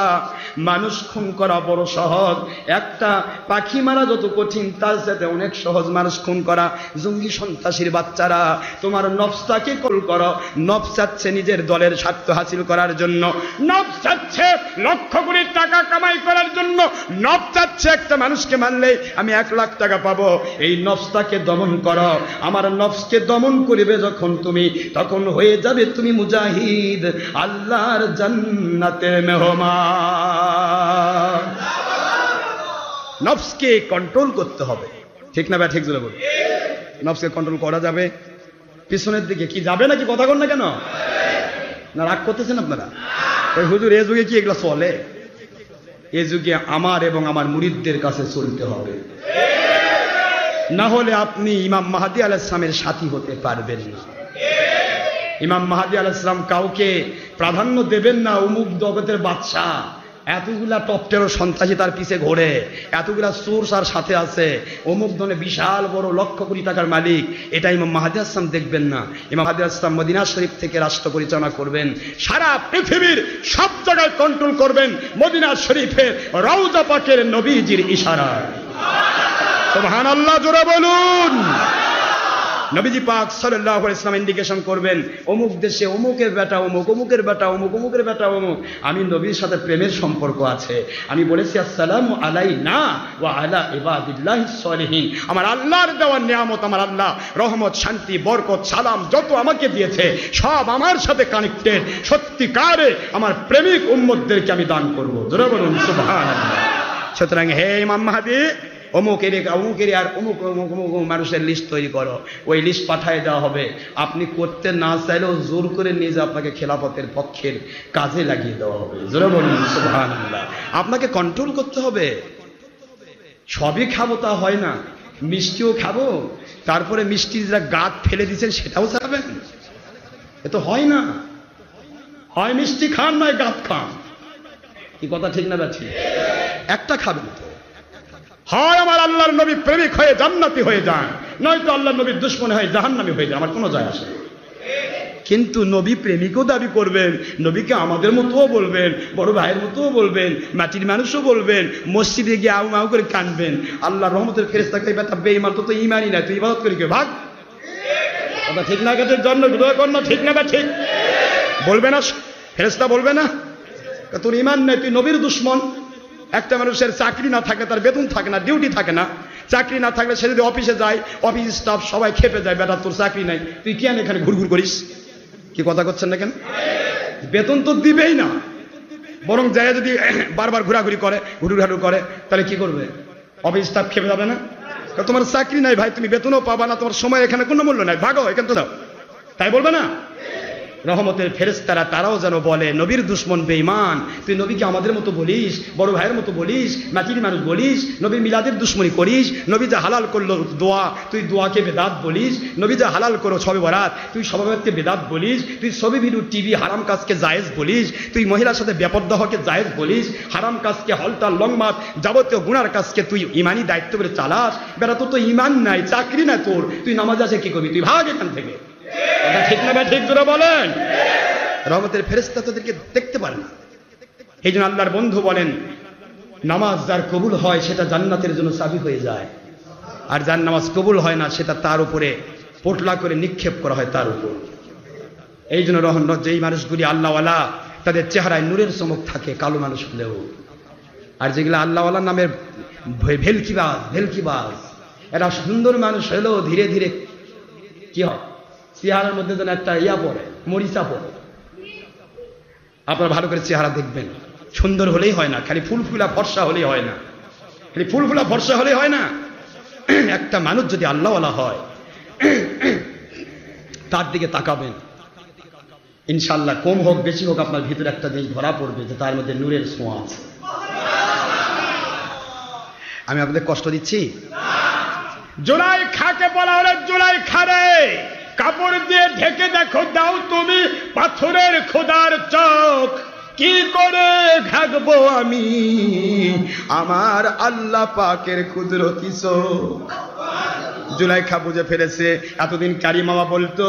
A: মানুষ খুন করা বড় সহজ, একটা পাখি মারা যত কঠিন তার সাথে অনেক সহজ মানুষ খুন করা। জঙ্গি সন্ত্রাসীর বাচ্চারা, তোমার নফসটাকে কল করো। নফস চাচ্ছে নিজের দলের স্বার্থ হাসিল করার জন্য, নফস চাচ্ছে লক্ষ কোটি টাকা কামাই করার জন্য, নফস চাচ্ছে একটা মানুষকে মারলে আমি 1 লাখ টাকা পাবো। এই নফসটাকে দমন করো। আমার নফসকে দমন করিবে যখন তুমি, তখন হয়ে যাবে তুমি মুজাহিদ, আল্লাহর জান্নাতের মেহমান। নফসকে কন্ট্রোল করতে হবে, ঠিক না ভাই? ঠিক জোরে বলুন। নফসকে কন্ট্রোল করা যাবে? পিছনের দিকে কি যাবে নাকি? কথা কন না কেন? না রাগ করতেছেন আপনারা? ওই হুজুর, এ যুগে কি এগুলো চলে? এ যুগে আমার এবং আমার মুরিদদের কাছে চলতে হবে, না হলে আপনি ইমাম মাহদী আলাইহিস সালামের সাথী হতে পারবেন না। ইমাম মাহদী আলাইহিস সালাম কাউকে প্রাধান্য দেবেন না। অমুক জগতের বাদশাহ, এতগুলা টপটেরও সন্ত্রাসী তার পিছে ঘোরে, এতগুলা সোর্স আর সাথে আছে, অমুক ধরনের বিশাল বড় লক্ষ কোটি টাকার মালিক, এটা ইমাম মাহদী আলাইহিস সালাম দেখবেন না। ইমাম মাহদী আলাইহিস সালাম মদিনা শরীফ থেকে রাষ্ট্র পরিচালনা করবেন, সারা পৃথিবীর সব জায়গায় কন্ট্রোল করবেন মদিনা শরীফের রওজা পাকের নবীজির ইশারায়। সুবহানাল্লাহ, জোরে বলুন। নবীজি পাক সাল্লাল্লাহু আলাইহি ওয়াসাল্লাম ইন্ডিকেশন করবেন, অমুক দেশে অমুকের বেটা অমুক, অমুকের বেটা অমুক, অমুকের বেটা অমুক। আমি নবীর সাথে প্রেমের সম্পর্ক আছে। আমি বলেছি আসসালামু আলাইনা ওয়া আলা ইবাদিল্লাহিস সলিহিন। আমার আল্লাহর দেওয়া নিয়ামত, আমার আল্লাহ রহমত, শান্তি, বরকত, সালাম যত আমাকে দিয়েছে সব আমার সাথে কানেক্টেড। সত্যিকারে আমার প্রেমিক উম্মতদেরকে আমি দান করব। জোরে বলুন সুবহানাল্লাহ। সুতরাং হে ইমাম মাহদী, অমুকের আর অমুক অমুক অমুক মানুষের লিস্ট তৈরি করো, ওই লিস্ট পাঠিয়ে দেওয়া হবে। আপনি করতে না চাইলেও জোর করে নিয়ে যে আপনাকে খেলাফতের পক্ষের কাজে লাগিয়ে দেওয়া হবে। জোরে বলুন সুবহানাল্লাহ। আপনাকে কন্ট্রোল করতে হবে। সবই খাবো তা হয় না, মিষ্টিও খাবো, তারপরে মিষ্টি যারা গাছ ফেলে দিচ্ছেন সেটাও খাবেন, এ তো হয় না। হয় মিষ্টি খান, নয় গাছ খান। কি কথা ঠিক না? যাচ্ছি একটা খাবেন তো। হয় আমার আল্লাহর নবী প্রেমিক হয়ে জান্নাতি হয়ে যান, নয়তো আল্লাহর নবীর দুশমন হয়ে জাহান্নামী হয়ে যান, আমার কোনো যায় আসে। কিন্তু নবী প্রেমিকও দাবি করবেন, নবীকে আমাদের মতোও বলবেন, বড় ভাইয়ের মতোও বলবেন, মাটির মানুষও বলবেন, মসজিদে গিয়ে আউ মাউ করে কানবেন। আল্লাহর রহমতের ফেরেশতাকে বেটা বেঈমান, তো ঈমানই না, তুই ইবাদত করি কে ভাগ। কথা ঠিক না? কাজের জন্য না, ঠিক না? ঠিক বলবে না ফেরেশতা? বলবে না তোর ঈমান নেই, তুই নবীর দুশমন। একটা মানুষের চাকরি না থাকে, তার বেতন থাকে না, ডিউটি থাকে না। চাকরি না থাকলে সে যদি অফিসে যায়, অফিস স্টাফ সবাই খেপে যায়, বেটা তোর চাকরি নাই, তুই কেন এখানে ঘুরঘুর করিস? কি কথা করছেন না কেন? বেতন তো দিবেই না, বরং যায় যদি বারবার ঘোরাঘুরি করে, ঘুরুঘাটু করে, তাহলে কি করবে? অফিস স্টাফ খেপে যাবে না? তোমার চাকরি নাই ভাই, তুমি বেতনও পাবা না, তোমার সময় এখানে কোনো মূল্য নাই, ভাগো এখান তো। তাই বলবে না? রহমতের ফেরেশতারা তারাও যেন বলে, নবীর দুশমন বেঈমান, তুই নবীকে আমাদের মতো বলিস, বড় ভাইয়ের মতো বলিস, মাটির মানুষ বলিস, নবী মিলাদের দুশমনি করিস, নবী যা হালাল করলো দোয়া, তুই দোয়াকে বেদাত বলিস, নবী যা হালাল করো শবে বরাত, তুই শবে বরাতকে বেদাত বলিস, তুই ছবি ভিডিও টিভি হারাম কাজকে জায়েজ বলিস, তুই মহিলার সাথে বেপরদা হওয়াকে জায়েজ বলিস, হারাম কাজকে হলতা লংমাত যাবতীয় গুনার কাজকে তুই ইমানি দায়িত্ব করে চালাস। বেটা তোর তো ইমান নাই, চাকরি না তোর, তুই নামাজ আছে কি করবি? তুই ভাগ এখান থেকে। ঠিক না ভাই? ঠিক জোরে বলেন। রহমতের ফেরেশতা তোদেরকে দেখতে পারে না। এই জন্য আল্লাহর বন্ধু বলেন, নামাজ যার কবুল হয় সেটা জান্নাতের জন্য চাবি হয়ে যায়, আর যার নামাজ কবুল হয় না সেটা তার উপরে পোটলা করে নিক্ষেপ করা হয় তার উপর। এই জন্য যেই মানুষগুলি আল্লাহওয়ালা, তাদের চেহারায় নূরের চমক থাকে কালো মানুষ হলেও। আর যেগুলো আল্লাহওয়ালার নামের ভেলকিবাজ এরা সুন্দর মানুষ হলেও ধীরে ধীরে কি হয়, চেহারার মধ্যে যেন একটা পড়ে, মরিচা পড়ে। আপনারা ভালো করে চেহারা দেখবেন, সুন্দর হলেই হয় না, খালি ফুলফুলা ফর্সা হলেই হয় না, খালি ফুলফুলা ফর্সা হলেই হয় না। একটা মানুষ যদি আল্লাহওয়ালা হয় তার দিকে তাকাবেন, ইনশাআল্লাহ কম হোক বেশি হোক আপনার ভিতরে একটা জিনিস ধরা পড়বে যে তার মধ্যে নূরের ছোঁয়া আছে। আমি আপনাদের কষ্ট দিচ্ছি? জুলাইখাকে বলা হলো, জুলাইখা রে কাপড় দিয়ে ঢেকে দেখো দাও তুমি পাথরের খোদার চোখ, কি করে ঢাকবো আমি আমার আল্লাহ পাকের কুদরতি চোখ। জুলাইখা বুঝে ফেলেছে, এতদিন কারিমামা বলতো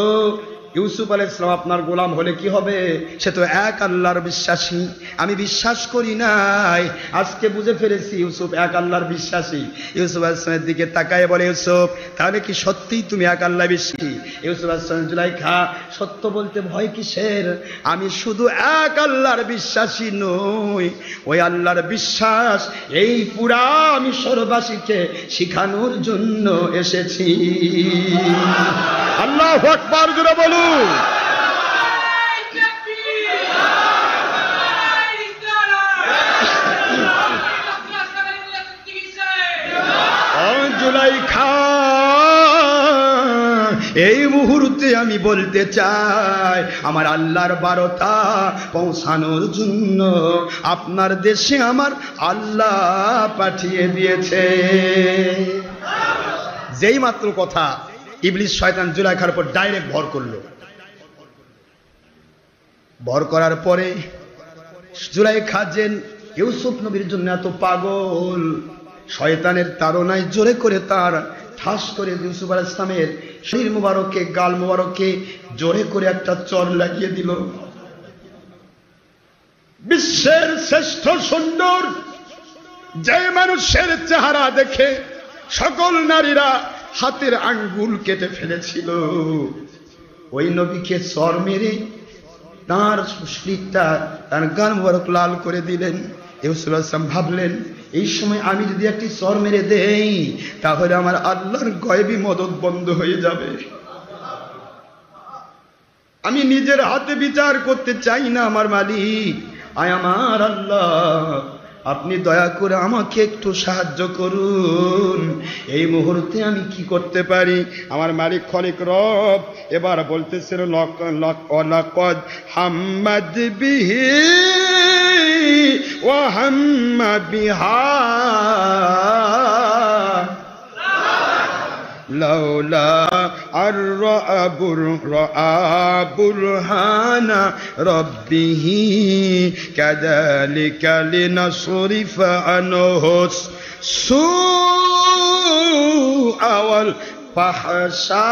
A: ইউসুফ আলাইহিস সালাম আপনার গোলাম হলে কি হবে, সে তো এক আল্লাহর বিশ্বাসী, আমি বিশ্বাস করি নাই। আজকে বুঝে ফেলেছি ইউসুফ এক আল্লাহর বিশ্বাসী। ইউসুফ আলাইহিস সালামের দিকে তাকায় বলে, ইউসুফ তাহলে কি সত্যিই তুমি এক আল্লাহ বিশ্বাসী? ইউসুফ আলাইহিস সালাম, জুলাইখা সত্য বলতে ভয় কিসের, আমি শুধু এক আল্লাহর বিশ্বাসী নই, ওই আল্লাহর বিশ্বাস এই পুরা মিশরবাসীকে শিখানোর জন্য এসেছি। আল্লাহু আকবার জোরে বলুন। জুলাইখা এই মুহূর্তে আমি বলতে চাই, আমার আল্লাহর বারতা পৌঁছানোর জন্য আপনার দেশে আমার আল্লাহ পাঠিয়ে দিয়েছে। যেই মাত্র কথা, ইবলিস শয়তান জুলাইখার উপর ডাইরেক্ট ভর করলো। ভর করার পরে জুলাইখা যে ইউসুফ নবীর জন্য এত পাগল, শয়তানের তাড়নায় জোরে করে তার ঠাস করে ইউসুফ আলাইহিস সালামের শরীর মুবারকে, গাল মুবারকে জোরে করে একটা চর লাগিয়ে দিল। বিশ্বের শ্রেষ্ঠ সুন্দর যে মানুষের চেহারা দেখে সকল নারীরা হাতের আঙ্গুল কেটে ফেলেছিল, ওই নবীকে চর মেরে তার শরীরটা, তার গাল মুবারক লাল করে দিলেন। ইউসুফ আলাইহিস সালাম ভাবলেন, এই সময় আমি যদি একটি চর মেরে দেই তাহলে আমার আল্লাহর গয়বী মদদ বন্ধ হয়ে যাবে। আমি নিজের হাতে বিচার করতে চাই না, আমার মালিক আয় আমার আল্লাহ, আপনি দয়া করে আমাকে একটু সাহায্য করুন, এই মুহূর্তে আমি কি করতে পারি? আমার মালিক খলিক রব এবার বলতেছিল, লাকাদ হাম্মাদ বিহি ওয়া হাম্মা বিহা লাউলা আর রাআ বুরহানা রাব্বিহি কাযালিকা লিনাসরিফা আনহু সুআ ওয়াল ফাহশা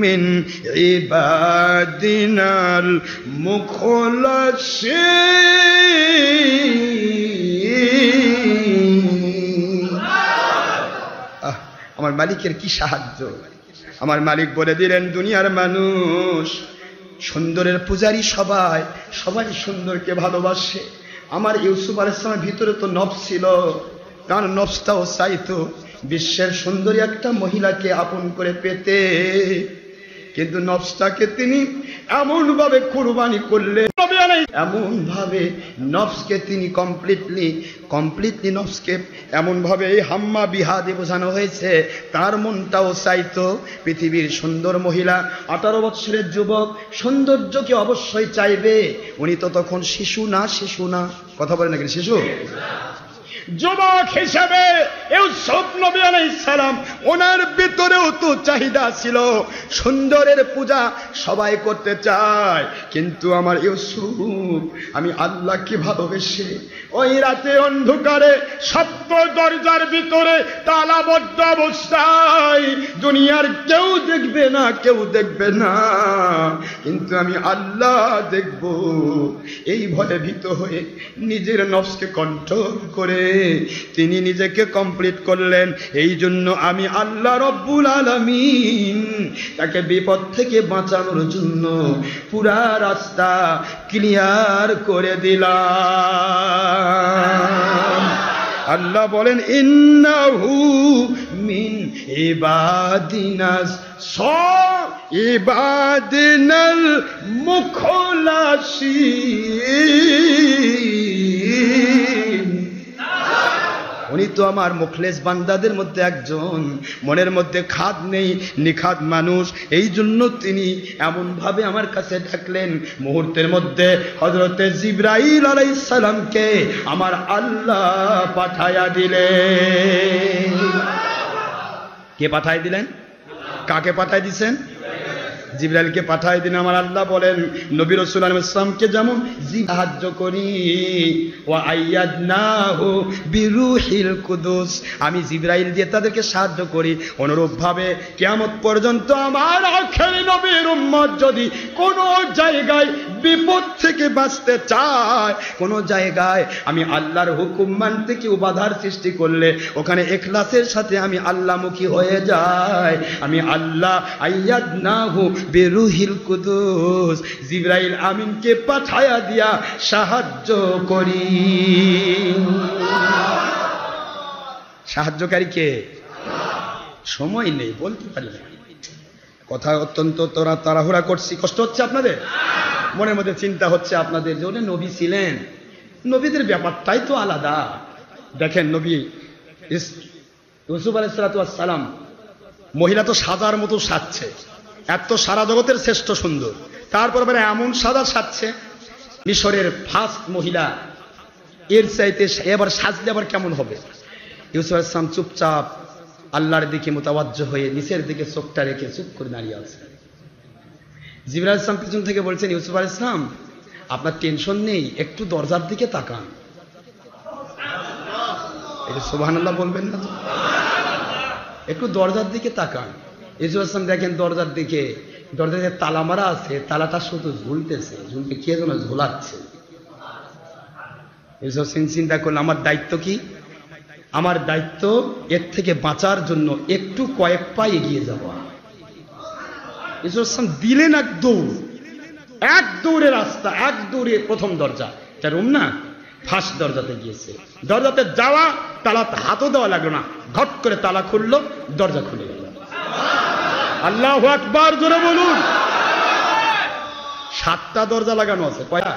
A: মিন ইবাদিনাল মুখলাসিন। আমার মালিকের কি সাহায্য! আমার মালিক বলে দিলেন, দুনিয়ার মানুষ সুন্দরের পূজারী, সবাই সুন্দরকে ভালোবাসে। আমার ইউসুফ আলাইহিস সালামের ভিতরে তো নফস ছিল, তার নফসটাও চাইতো বিশ্বের সুন্দরী একটা মহিলাকে আপন করে পেতে, কিন্তু নফসটাকে তিনি এমন ভাবে কুরবানি করলেন, এমন ভাবে নফসকে তিনি কমপ্লিটলি নফসকে এমন ভাবে এই হাম্মা বিহাদে বোঝানো হয়েছে, তার মনটাও চাইতো পৃথিবীর সুন্দর মহিলা। 18 বছরের যুবক সৌন্দর্যকে অবশ্যই চাইবে, উনি তো তখন শিশু না, কথা বলে নাকি শিশু? যুবক হিসেবে ইউসুফ নবী আলাইহিস সালাম, ওনার ভিতরেও তো চাহিদা ছিল, সুন্দরের পূজা সবাই করতে চায়, কিন্তু আমার ইউসুফ আমি আল্লাহকে ভালোবেসে ওই রাতে অন্ধকারে সপ্ত দরজার ভিতরে তালাবদ্ধ অবস্থায়, দুনিয়ার কেউ দেখবে না, কিন্তু আমি আল্লাহ দেখব, এই ভয়ে ভীত হয়ে নিজের নফসকে কন্ট্রোল করে তিনি নিজেকে কমপ্লিট করলেন। এই জন্য আমি আল্লাহ রব্বুল আলামিন তাকে বিপদ থেকে বাঁচানোর জন্য পুরা রাস্তা ক্লিয়ার করে দিলাম। আল্লাহ বলেন ইন্নাহু মিন ইবাদিনাস ইবাদিনাল মুখলাসিন। উনি তো আমার মুখলেস বান্দাদের মধ্যে একজন, মনের মধ্যে খাদ নেই, নিখাদ মানুষ। এই জন্য তিনি এমন ভাবে আমার কাছে ডাকলেন, মুহূর্তের মধ্যে হযরতে জিবরাইল আলাইহিস সালামকে আমার আল্লাহ পাঠায়া দিলেন। কে পাঠায় দিলেন? কাকে পাঠায় দিছেন? জিবরাইলকে পাঠায় দিন। আমার আল্লাহ বলেন নবী রাসূল আলাইহিস সালামকে যেমন সাহায্য করি, ওয়া আইয়াদনাহু বিরূহিল কুদুস, আমি জিবরাইল দিয়ে তাদেরকে সাহায্য করি, অনুরূপভাবে কিয়ামত পর্যন্ত আমার আখেরি নবীর উম্মত যদি কোনো জায়গায় বিপদ থেকে বাঁচতে চায়, কোনো জায়গায় আমি আল্লাহর হুকুম মানতে কেউ বাধার সৃষ্টি করলে ওখানে ইখলাসের সাথে আমি আল্লাহমুখী হয়ে যাই, আমি আল্লাহ আইয়াদনাহু বিরূহিল কুদুস জিবরাইল আমিনকে পাঠায়া দিয়া সাহায্য করি। সাহায্যকারী কে? সময় নেই, বলতে পারি না, কথা অত্যন্ত তাড়াহুড়া করছি। কষ্ট হচ্ছে আপনাদের? মনের মধ্যে চিন্তা হচ্ছে আপনাদের যে উনি নবী ছিলেন, নবীদের ব্যাপারটাই তো আলাদা। দেখেন নবী ইউসুফ আলাইহিস সালাম, মহিলা তো সাজার মতো সাজছে, এত সারা জগতের শ্রেষ্ঠ সুন্দর, তারপর এমন সাদা সাজছে, মিশরের ফার্স্ট মহিলা, এর চাইতে এবার সাজলে আবার কেমন হবে? ইউসুফ আলাইহিস সালাম চুপচাপ আল্লাহর দিকে মুতাওয়াজ্জ হয়ে নিচের দিকে চোখটা রেখে চুপ করে দাঁড়িয়ে আছে। জিবরাইল আলাইহিস সালাম পিছন থেকে বলছেন, ইউসুফ আলাইহিস সালাম আপনার টেনশন নেই, একটু দরজার দিকে তাকান। এটা সুবহানাল্লাহ বলবেন না? একটু দরজার দিকে তাকান। ইউসুফ আলাইহিস সালাম দেখেন দরজার দিকে, দরজাতে তালা মারা আছে, তালাটা শুধু ঝুলতেছে, ঝুলতে কে যেন ঝোলাচ্ছে। ইউসুফ চিন্তা করলো আমার দায়িত্ব কি? আমার দায়িত্ব এর থেকে বাঁচার জন্য একটু কয়েক পা এগিয়ে যাওয়া। ইউসুফ দিলেন এক দৌড়ে রাস্তা, এক দৌড়ে প্রথম দরজা, এটা রুম না, ফার্স্ট দরজাতে গিয়েছে। দরজাতে যাওয়া, তালাতে হাতও দেওয়া লাগলো না, ঘট করে তালা খুললো, দরজা খুলে গেল। আল্লাহু আকবার, জোরে বলুন। 7টা দরজা লাগানো আছে, কয়টা?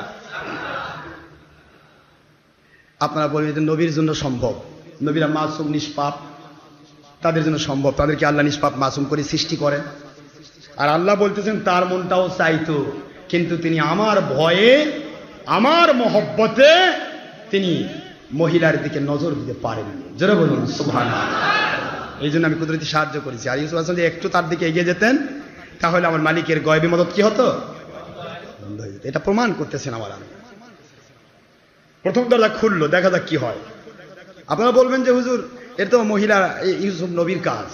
A: আপনারা বলবেন নবীর জন্য সম্ভব, নবীরা মাসুম নিষ্পাপ, তাদের জন্য সম্ভব, তাদেরকে আল্লাহ নিষ্পাপ মাসুম করে সৃষ্টি করেন। আর আল্লাহ বলতেছেন তার মনটাও চাইতো, কিন্তু তিনি আমার ভয়ে, আমার মহব্বতে তিনি মহিলার দিকে নজর দিতে পারেননি। জোরে বলুন সুবহানাল্লাহ। এই জন্য আমি কুদরতি সাহায্য করেছি। আর ইউসুফ আলাইহিস সালাম একটু তার দিকে এগিয়ে যেতেন, তাহলে আমার মালিকের গয়বী মদত কি হতো? এটা প্রমাণ করতেছেন আমার আমি। প্রথম দরজা খুললো, দেখা যাক কি হয়। আপনারা বলবেন যে হুজুর এর তো মহিলা, ইউসুফ নবীর কাজ,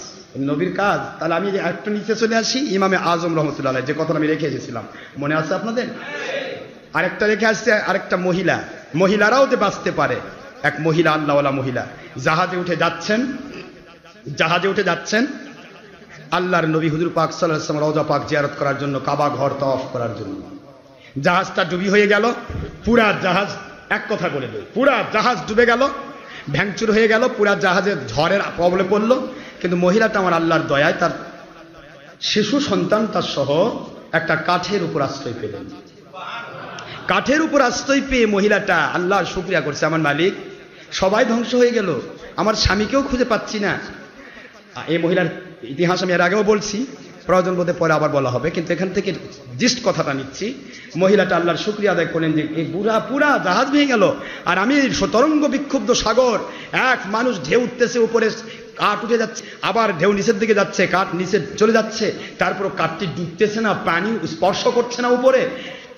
A: নবীর কাজ, তাহলে আমি একটু নিচে চলে আসি। ইমামে আজম রহমতুল্লাহ আলাইহি যে কথা আমি রেখে এসেছিলাম, মনে আছে আপনাদের? আরেকটা রেখে আসছে, আরেকটা মহিলা, মহিলারাও যে বাঁচতে পারে। এক মহিলা, আল্লাহওয়ালা মহিলা, জাহাজে উঠে যাচ্ছেন আল্লাহর নবী হুজুর পাক সাল্লাল্লাহু আলাইহি ওয়াসাল্লাম রওজা পাক জিয়ারত করার জন্য, কাবা ঘর তাওয়াফ করার জন্য। জাহাজটা ডুবি হয়ে গেল, পুরা জাহাজ, এক কথা বলে দেয়, পুরা জাহাজ ডুবে গেল, ভ্যাংচুর হয়ে গেল, পুরা জাহাজের ঝড়ের প্রবলে পড়লো। কিন্তু মহিলাটা আমার আল্লাহর দয়ায় তার শিশু সন্তানটার সহ একটা কাঠের উপর আশ্রয় পেলেন। কাঠের উপর আশ্রয় পেয়ে মহিলাটা আল্লাহর শুকরিয়া করছে, আমার মালিক, সবাই ধ্বংস হয়ে গেল, আমার স্বামীকেও খুঁজে পাচ্ছি না। এই মহিলার ইতিহাস আমি এর আগেও বলছি, প্রয়োজন বোধে পরে আবার বলা হবে, কিন্তু এখান থেকে জিস্ট কথাটা নিচ্ছি। মহিলাটা আল্লাহর শুকরিয়া আদায় করলেন যে এই পুরা জাহাজ ভেঙে গেল, আর আমি তরঙ্গ বিক্ষুব্ধ সাগর, এক মানুষ ঢেউ উঠতেছে উপরে, কাঠ উঠে যাচ্ছে, আবার ঢেউ নিচের দিকে যাচ্ছে, কাঠ নিচে চলে যাচ্ছে, তারপর কাঠটি ডুবতেছে না, পানি স্পর্শ করছে না উপরে।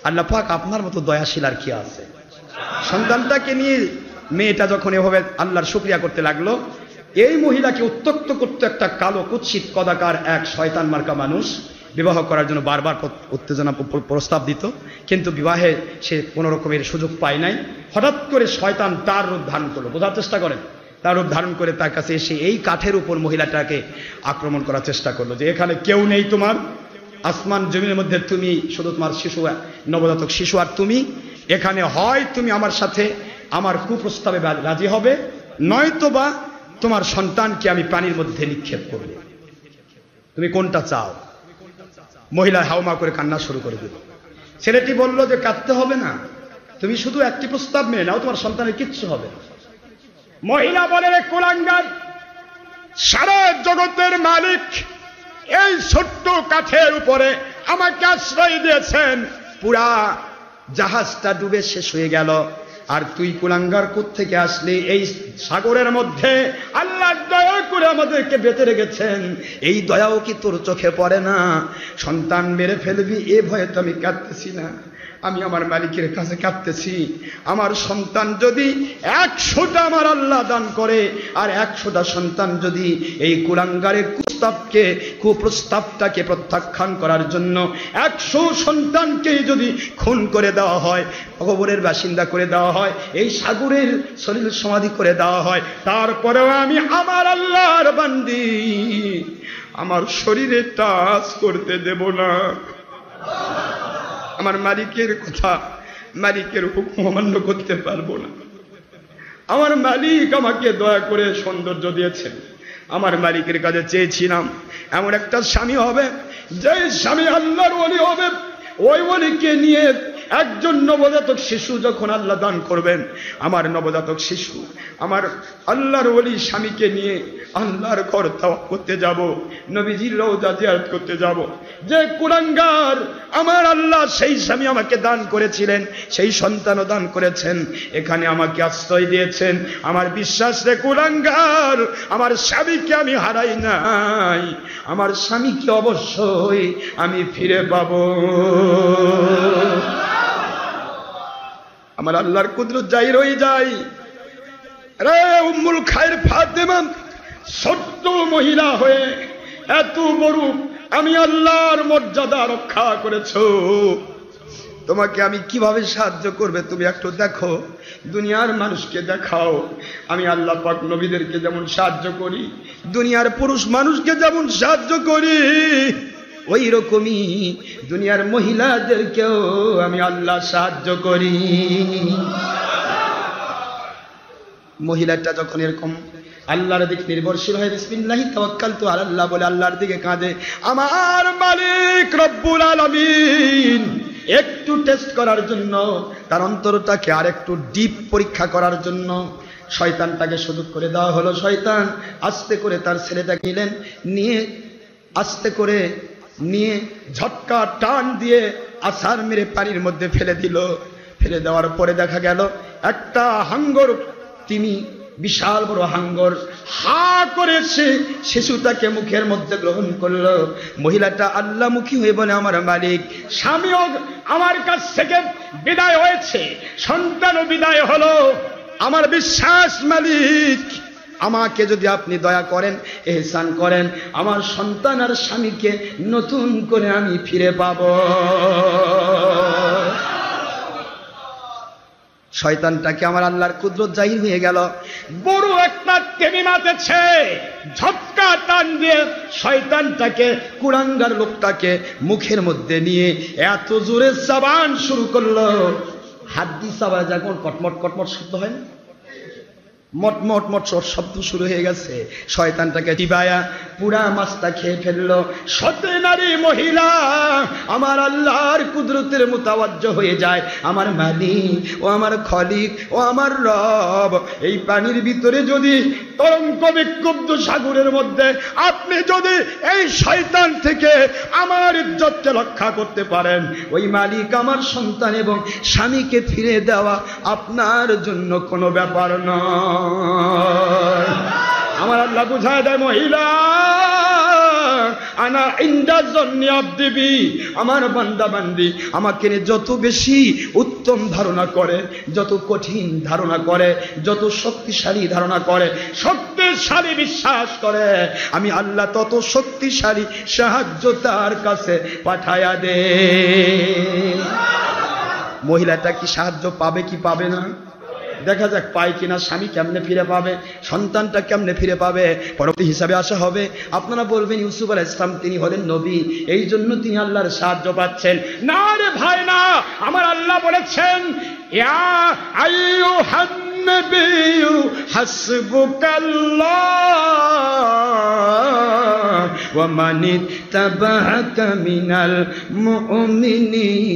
A: আল্লাহ পাক আপনার মতো দয়াশীল আর কি আছে? সন্তানটাকে নিয়ে মেয়েটা যখন এভাবে আল্লাহর শুকরিয়া করতে লাগলো, এই মহিলাকে উত্ত্যক্ত করতে একটা কালো কুৎসিত কদাকার এক শয়তান মার্কা মানুষ বিবাহ করার জন্য বারবার উত্তেজনা প্রস্তাব দিত, কিন্তু বিবাহে সে কোনো রকমের সুযোগ পায় নাই। হঠাৎ করে শয়তান তার রূপ ধারণ করলো, বোঝার চেষ্টা করেন, তার রূপ ধারণ করে তার কাছে এসে এই কাঠের উপর মহিলাটাকে আক্রমণ করার চেষ্টা করলো যে এখানে কেউ নেই, তোমার আসমান জমিনের মধ্যে তুমি শুধু তোমার শিশু, নবজাতক শিশু আর তুমি এখানে, হয় তুমি আমার সাথে আমার কুপ্রস্তাবে রাজি হবে, নয়তোবা তোমার সন্তানকে আমি পানির মধ্যে নিক্ষেপ করব, তুমি কোনটা চাও? মহিলা হাউমা করে কান্না শুরু করে দিল। ছেলেটি বলল যে কাঁদতে হবে না, তুমি শুধু একটি প্রস্তাব মেনে নাও, তোমার সন্তানের কিচ্ছু হবে না। মহিলা বলে, রে কুলাঙ্গার, সারা জগতের মালিক এই ছোট্ট কাঠের উপরে আমাকে আশ্রয় দিয়েছেন, পুরা জাহাজটা ডুবে শেষ হয়ে গেল, আর তুই কুলাঙ্গার কোত্থেকে আসলি? এই সাগরের মধ্যে আল্লাহ দয়া করে আমাদেরকে বেঁচে রেখেছেন, এই দয়াও কি তোর চোখে পড়ে না? সন্তান মেরে ফেলবি এ ভয়ে তো আমি কাঁদতেছি না, আমি আমার মালিকের কাছে কাঁদতেছি, আমার সন্তান যদি 100টা আমার আল্লাহ দান করে, আর 100টা সন্তান যদি এই কুলাঙ্গারের কুপ্রস্তাবটাকে প্রত্যাখ্যান করার জন্য 100 সন্তানকে যদি খুন করে দেওয়া হয়, কবরের বাসিন্দা করে দেওয়া হয়, এই সাগরের শরীর সমাধি করে দেওয়া হয়, তারপরেও আমি আমার আল্লাহর বান্দি আমার শরীরে টাচ করতে দেব না। আমার মালিকের কথা, মালিকের হুকুম অমান্য করতে পারবো না। আমার মালিক আমাকে দয়া করে সৌন্দর্য দিয়েছেন, আমার মালিকের কাছে চেয়েছিলাম এমন একটা স্বামী হবে যে স্বামী আল্লাহর ওলি হবে, ওই ওলিকে নিয়ে একজন নবজাতক শিশু যখন আল্লাহ দান করবেন, আমার নবজাতক শিশু আমার আল্লাহর ওলি স্বামীকে নিয়ে আল্লাহর ঘর তাওয়াফ করতে যাব, নবীজির রওজা জিয়ারত করতে যাব। যে কুলাঙ্গার আমার আল্লাহ সেই স্বামী আমাকে দান করেছিলেন, সেই সন্তানও দান করেছেন, এখানে আমাকে আশ্রয় দিয়েছেন, আমার বিশ্বাস রে কুলাঙ্গার, আমার স্বামীকে আমি হারাই নাই, আমার স্বামীকে অবশ্যই আমি ফিরে পাবো। আমার আল্লাহর কুদরত জাহির হয়ে যায়। রে উম্মুল খায়ের ফাতেমা, ছোট্ট মহিলা হয়ে এত বড় আমি আল্লাহর মর্যাদা রক্ষা করেছো, তোমাকে আমি কিভাবে সাহায্য করবে তুমি একটু দেখো, দুনিয়ার মানুষকে দেখাও আমি আল্লাহ পাক নবীদেরকে যেমন সাহায্য করি, দুনিয়ার পুরুষ মানুষকে যেমন সাহায্য করি, ওই রকমই দুনিয়ার মহিলাদেরকেও আমি আল্লাহ সাহায্য করি। মহিলাটা যখন এরকম আল্লাহর দিকে নির্ভরশীল হয়ে বিসমিল্লাহি তাওয়াক্কালতু আলাল্লাহ বলে আল্লাহর দিকে কাঁদে, আমার মালিক রব্বুল আলামিন একটু টেস্ট করার জন্য, তার অন্তরটাকে আর একটু ডিপ পরীক্ষা করার জন্য শয়তানটাকে সুযোগ করে দেওয়া হলো। শয়তান আস্তে করে তার ছেলেটাকে নিয়ে আস্তে করে নিয়ে ঝটকা টান দিয়ে আছাড় মেরে পানির মধ্যে ফেলে দিল। ফেলে দেওয়ার পরে দেখা গেল একটা হাঙ্গর, তিনি বিশাল বড় হাঙ্গর হা করেছে, শিশুটাকে মুখের মধ্যে গ্রহণ করলো। মহিলাটা আল্লাহমুখী হয়ে বলে, আমার মালিক, স্বামীও আমার কাছ থেকে বিদায় হয়েছে, সন্তানও বিদায় হলো, আমার বিশ্বাস মালিক আমাকে যদি আপনি দয়া করেন, এহসান করেন, আমার সন্তান আর স্বামীকে নতুন করে আমি ফিরে পাব। শয়তানটাকে আমার আল্লাহর কুদরত জাহির হয়ে গেল, বড় একটা টেনে মাতেছে, ঝটকা টান দিয়ে শয়তানটাকে, কুলাঙ্গার লোকটাকে মুখের মধ্যে নিয়ে এত জোরে চাবান শুরু করলো, হাড্ডি চাবা যখন কটমট কটমট শব্দ হয় না, মটমট মট শব্দ শুরু হয়ে গেছে। শয়তানটাকে টিবায়া পুরা মাছটা খেয়ে ফেললো। সতে নারী মহিলা আমার আল্লাহর কুদরতের মুতাওয়াজ্জহ হয়ে যায়, আমার মালিক ও আমার খলিক ও আমার রব, এই পানির ভিতরে যদি তরঙ্গ বিক্ষুব্ধ সাগরের মধ্যে আপনি যদি এই শয়তান থেকে আমার ইজ্জতকে রক্ষা করতে পারেন, ওই মালিক আমার সন্তান এবং স্বামীকে ফিরে দেওয়া আপনার জন্য কোনো ব্যাপার নয়। আমার আল্লাহ বুঝায় দেয়, মহিলা আনা ইনদা যন্নি আবদি বি, আমার বান্দা বান্দি আমাকে নিয়ে যত বেশি উত্তম ধারণা করে, যত কঠিন ধারণা করে, যত শক্তিশালী ধারণা করে, শক্তিশালী বিশ্বাস করে, আমি আল্লাহ তত শক্তিশালী সাহায্য তার কাছে পাঠায়া দে। মহিলাটা কি সাহায্য পাবে কি পাবে না দেখা যাক, পায় কিনা, স্বামী কেমনে ফিরে পাবে, সন্তানটা কেমনে ফিরে পাবে, পরবর্তী হিসাবে আসা হবে। আপনারা বলবেন ইউসুফ আলাইহিস সালাম তিনি হলেন নবী, এই জন্য তিনি আল্লাহর সাহায্য পাচ্ছেন। না রে ভাই না, আমার আল্লাহ বলেছেন ইয়া আইয়ুহান নাবিয়্যু হাসবুকাল্লাহ ওয়া মানিত্তাবা'আকা মিনাল মুমিনিন।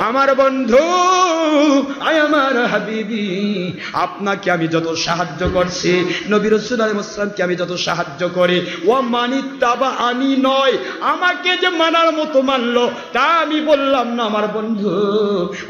A: আমার বন্ধু, আমার হাবিবি, আপনাকে আমি যত সাহায্য করছি, নবী রাসূল আলাইহিস সালামকে আমি যত সাহায্য করি, ও মানিত্তাবা আনি নয়, আমাকে যে মানার মতো মানলো তা আমি বললাম না আমার বন্ধু।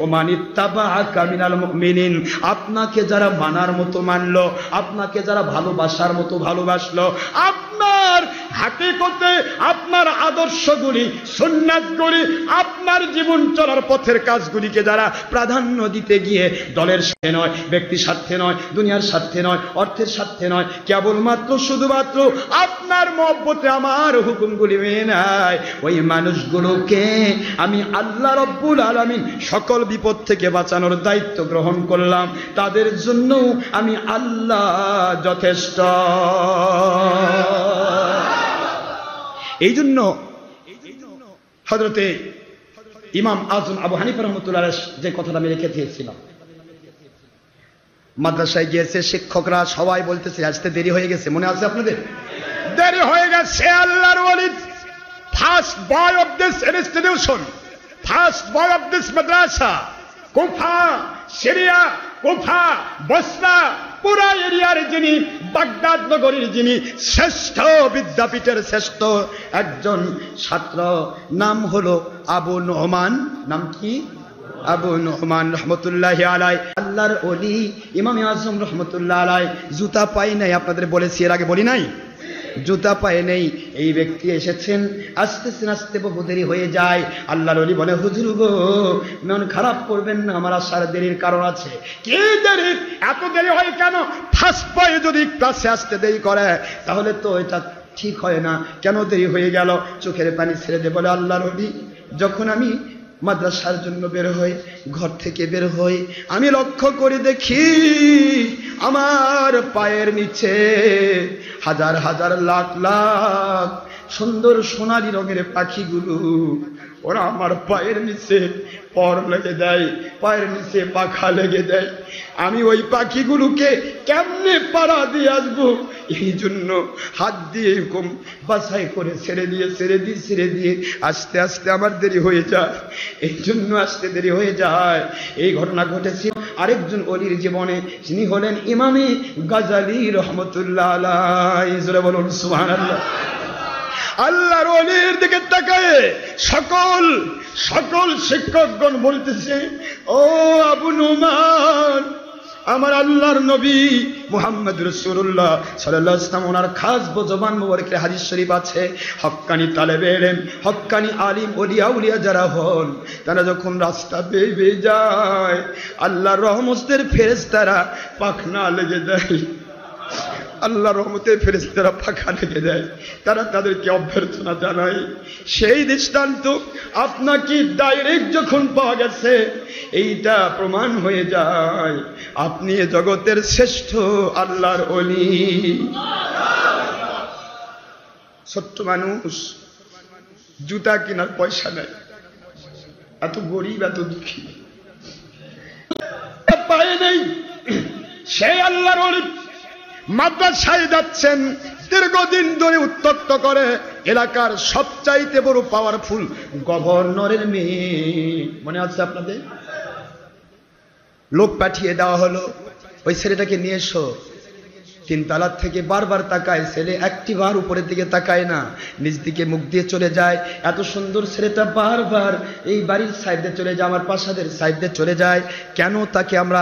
A: ও মানিত্তাবা মিনাল মুমিনিন, আপনাকে যারা মানার মতো মানলো, আপনাকে যারা ভালোবাসার মতো ভালোবাসলো, আপনার হাকিকতে আপনার আদর্শগুলি, সুন্নাতগুলি, আপনার জীবন চলার পথের কাজগুলিকে যারা প্রাধান্য দিতে গিয়ে দলের স্বার্থে নয়, ব্যক্তি স্বার্থে নয়, দুনিয়ার স্বার্থে নয়, অর্থের স্বার্থে নয়, কেবলমাত্র শুধুমাত্র আপনার মহব্বতে আমার হুকুমগুলি মেনে নেয়, ওই মানুষগুলোকে আমি আল্লাহ রব্বুল আলামিন সকল বিপদ থেকে বাঁচানোর দায়িত্ব গ্রহণ করলাম। তাদের জন্য আমি আল্লাহ যথেষ্ট। এই জন্য হযরতে ইমাম আযম আবু হানিফা রাহমাতুল্লাহ আলাইহি যে কথাটা আমি রেখে দিয়েছিলাম, মাদ্রাসায় গিয়েছে শিক্ষকরা সবাই বলতেছে আসতে দেরি হয়ে গেছে, মনে আছে আপনাদের? দেরি হয়ে গেছে। আল্লাহর ওয়ালি first boy of this institution, first boy of this মাদ্রাসা, কুফা, সিরিয়া, কুফা, বসরা, পুরা এরিয়ার যিনি, বাগদাদ নগরীর যিনি শ্রেষ্ঠ বিদ্যাপীঠের শ্রেষ্ঠ একজন ছাত্র, নাম হলো আবু নোমান। নাম কি? আবু নোমান রহমতুল্লাহি আলাইহি। আল্লাহর ওলি ইমাম আযম রহমতুল্লাহ আলাইহি জুতা পাই নাই, আপনাদের বলেছি এর আগে, বলি নাই? জুতা পায়ে নেই, এই ব্যক্তি এসেছেন, আস্তে আস্তে বহু দেরি হয়ে যায়। আল্লাহর ওলি বলে হুজুর গো মন খারাপ করবেন না, আমার আসার দেরির কারণ আছে। কি দেরি? এত দেরি হয় কেন? ফার্স্ট বয় যদি ক্লাসে আসতে দেরি করে তাহলে তো এটা ঠিক হয় না, কেন দেরি হয়ে গেল? চোখের পানি ছেড়ে দে। বলে আল্লাহর ওলি যখন আমি মাদ্রাসার জন্য বের হই, ঘর থেকে বের হই, আমি লক্ষ্য করে দেখি আমার পায়ের নিচে হাজার হাজার লাখ লাখ সুন্দর সোনালী রঙের পাখিগুলো, ওরা আমার পায়ের নিচে পর লেগে দেয়, পায়ের নিচে পাখা লেগে দেয়। আমি ওই পাখিগুলোকে কেমনে পাড়া দিয়ে আসবো, এই জন্য হাত দিয়ে এরকম বাছাই করে ছেড়ে দিয়ে আস্তে আস্তে আমার দেরি হয়ে যায়, এই জন্য আসতে দেরি হয়ে যায়। এই ঘটনা ঘটেছে আরেকজন ওলির জীবনে, যিনি হলেন ইমামে গাজালি রহমতুল্লাহ আলাইহি। জোরে বলুন সুবহানাল্লাহ। আল্লাহর ওলির দিকে তাকায় সকল শিক্ষকগণ বলতেছে, ও আবু নোমান, আমার আল্লাহর নবী মুহাম্মদ রাসূলুল্লাহ সাল্লাল্লাহু আলাইহি ওয়াসাল্লাম ওনার খাস জবান মুবারকের হাদিস শরীফ আছে, হক্কানি তালেবে ইলম, হক্কানি আলিম, ওলিয়া যারা হন তারা যখন রাস্তা বেয়ে যায় আল্লাহর রহমতের ফেরেশতারা পাখনা লেগে যায়, আল্লাহর রহমতের ফেরেশতারা পাখা লেগে দেয়, তারা তাদেরকে অভ্যর্থনা জানায়। সেই দৃষ্টান্ত আপনাকে ডাইরেক্ট যখন পাওয়া গেছে, এইটা প্রমাণ হয়ে যায় আপনি জগতের শ্রেষ্ঠ আল্লাহর ওলি। ছোট্ট মানুষ, জুতা কেনার পয়সা নেই, এত গরিব, এত দুঃখী, পায়ে নেই, সেই আল্লাহর ওলি মাদ্রাসায় যাচ্ছেন, দীর্ঘদিন ধরে উত্তক্ত করে এলাকার সবচাইতে বড় পাওয়ারফুল গভর্নরের মেয়ে, মনে আছে আপনাদের? লোক পাঠিয়ে দেওয়া হলো, ওই ছেলেটাকে নিয়ে এসো। তিনতলার থেকে বারবার তাকায়, ছেলে একটি বার উপরের দিকে তাকায় না, নিচ দিকে মুখ দিয়ে চলে যায়। এত সুন্দর ছেলেটা বারবার এই বাড়ির সাইডে চলে যায়, আমার প্রাসাদের সাইডে চলে যায়। কেন তাকে আমরা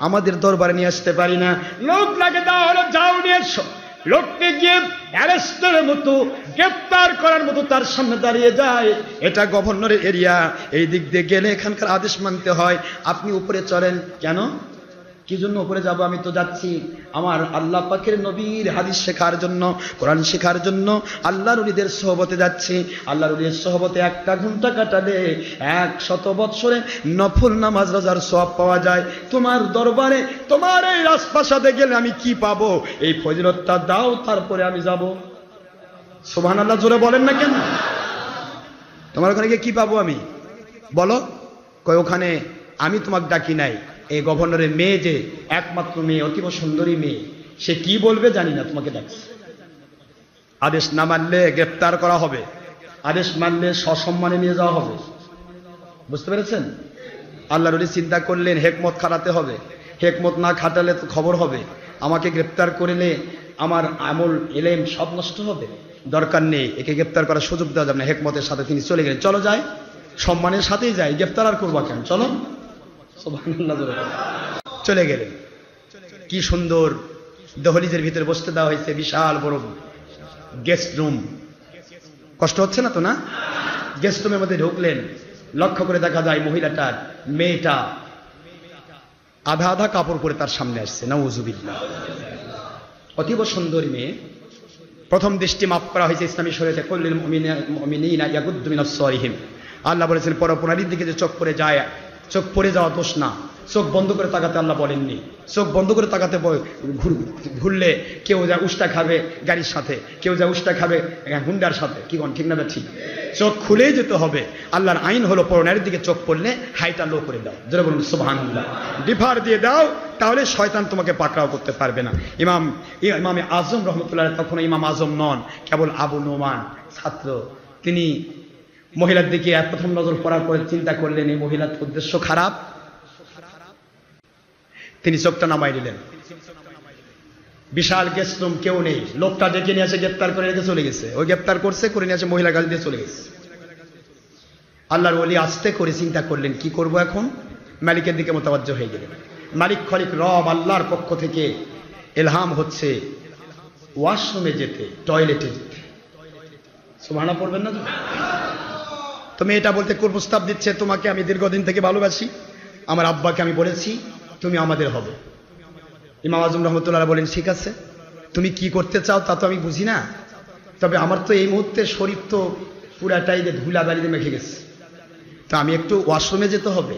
A: আমাদের দরবারে নিয়ে আসতে পারি না। লোক লাগে দেওয়া হলো, যাও নিয়ে এসো। লোককে গিয়ে অ্যারেস্টের মতো, গ্রেপ্তার করার মতো তার সামনে দাঁড়িয়ে যায়। এটা গভর্নরের এরিয়া, এই দিক দিয়ে গেলে এখানকার আদেশ মানতে হয়। আপনি উপরে চলেন। কেন, কি জন্য উপরে যাব? আমি তো যাচ্ছি আমার আল্লাহ পাকের নবীর হাদিস শেখার জন্য, কোরআন শেখার জন্য আল্লাহর ওলিদের সোহবতে যাচ্ছি। আল্লাহর ওলিদের সোহবতে 1 ঘন্টা কাটালে 100 বৎসরে নফল নামাজ রোজার সওয়াব পাওয়া যায়। তোমার দরবারে, তোমার এই রাজপ্রাসাদে গেলে আমি কি পাবো? এই ফজিলতটা দাও, তারপরে আমি যাব। সুবহানাল্লাহ জোরে বলেন না কেন? তোমার ওখানে গিয়ে কি পাবো আমি? বলো। কই ওখানে আমি তোমাকে ডাকি নাই, এই গভর্নরের মেয়ে, যে একমাত্র মেয়ে, অতীব সুন্দরী মেয়ে, সে কি বলবে জানি না, তোমাকে ডাকছে। আদেশ না মানলে গ্রেপ্তার করা হবে, আদেশ মানলে সসম্মানে নিয়ে যাওয়া হবে। বুঝতে পেরেছেন? আল্লাহর ওলি চিন্তা করলেন হেকমত খাটাতে হবে, হেকমত না খাটালে তো খবর হবে, আমাকে গ্রেপ্তার করলে আমার আমল এলেম সব নষ্ট হবে, দরকার নেই, একে গ্রেপ্তার করার সুযোগ দেওয়া যাবে না। হেকমতের সাথে তিনি চলে গেলেন। চলো যাই, সম্মানের সাথেই যাই, গ্রেপ্তার আর করবা কেন, চলো। চলে গেলেন। কি সুন্দর দহলিজের ভিতরে বসতে দেওয়া হয়েছে, বিশাল বড় গেস্ট রুম। কষ্ট হচ্ছে না তো? না। গেস্ট রুমের মধ্যে ঢুকলেন, লক্ষ্য করে দেখা যায় মহিলাটার, মেয়েটা আধা আধা কাপড় পরে তার সামনে আসছে। নাউযুবিল্লাহ। অতীব সুন্দরী মেয়ে। প্রথম দৃষ্টি মাফ করা হয়েছে ইসলামী শরীয়তে, কুল্লিল মুমিনিনা ইয়াগুদ্দু মিনাস সালিহিম। আল্লাহ বলেছেন পরপুনারীর দিকে যে চোখ পড়ে যায়, চোখ পড়ে যাওয়া দোষ না, চোখ বন্ধ করে তাকাতে আল্লাহ বলেননি। চোখ বন্ধ করে তাকাতে ঘুরলে কেউ যা উষ্টা খাবে গাড়ির সাথে, কেউ যা উষ্টা খাবে হুন্ডার সাথে, কি কোন ঠিক না? ঠিক। চোখ খুলেই যেতে হবে। আল্লাহর আইন হলো পরনারীর দিকে চোখ পড়লে হাইটা লো করে দাও, যারা বলুন সুবহানাল্লাহ, ডিফার দিয়ে দাও, তাহলে শয়তান তোমাকে পাকড়াও করতে পারবে না। ইমামে আজম রহমতুল্লাহ, তখন ইমাম আজম নন, কেবল আবু নোমান ছাত্র। তিনি মহিলার দিকে প্রথম নজর পড়ার পরে চিন্তা করলেন এই মহিলার উদ্দেশ্য খারাপ। তিনি চোখটা নামাই দিলেন। বিশাল গেস্ট রুম, কেউ নেই। লোকটা ডেকে নিয়ে এসে গ্রেপ্তার করে রেখে চলে গেছে। ওই গ্রেপ্তার করছে, করে নিয়ে এসে মহিলা গাড়ি দিয়ে চলে গেছে। আল্লাহর ওলি আস্তে করে চিন্তা করলেন কি করব এখন। মালিকের দিকে মোতাবাজ্জ হয়ে গেলেন। মালিক খলিক রব আল্লাহর পক্ষ থেকে ইলহাম হচ্ছে ওয়াশরুমে যেতে, টয়লেটে যেতে। সুবহানাল্লাহ পড়বেন না? তো মেয়েটা বলতে কোন প্রস্তাব দিচ্ছে, তোমাকে আমি দীর্ঘদিন থেকে ভালোবাসি, আমার আব্বাকে আমি বলেছি তুমি আমাদের হবে। ইমাম আজম রহমতুল্লাহ বলেন ঠিক আছে, তুমি কি করতে চাও তা তো আমি বুঝি না, তবে আমার তো এই মুহূর্তে শরীর তো পুরাটাই ধুলা বাড়িতে মেখে গেছে, তা আমি একটু ওয়াশরুমে যেতে হবে।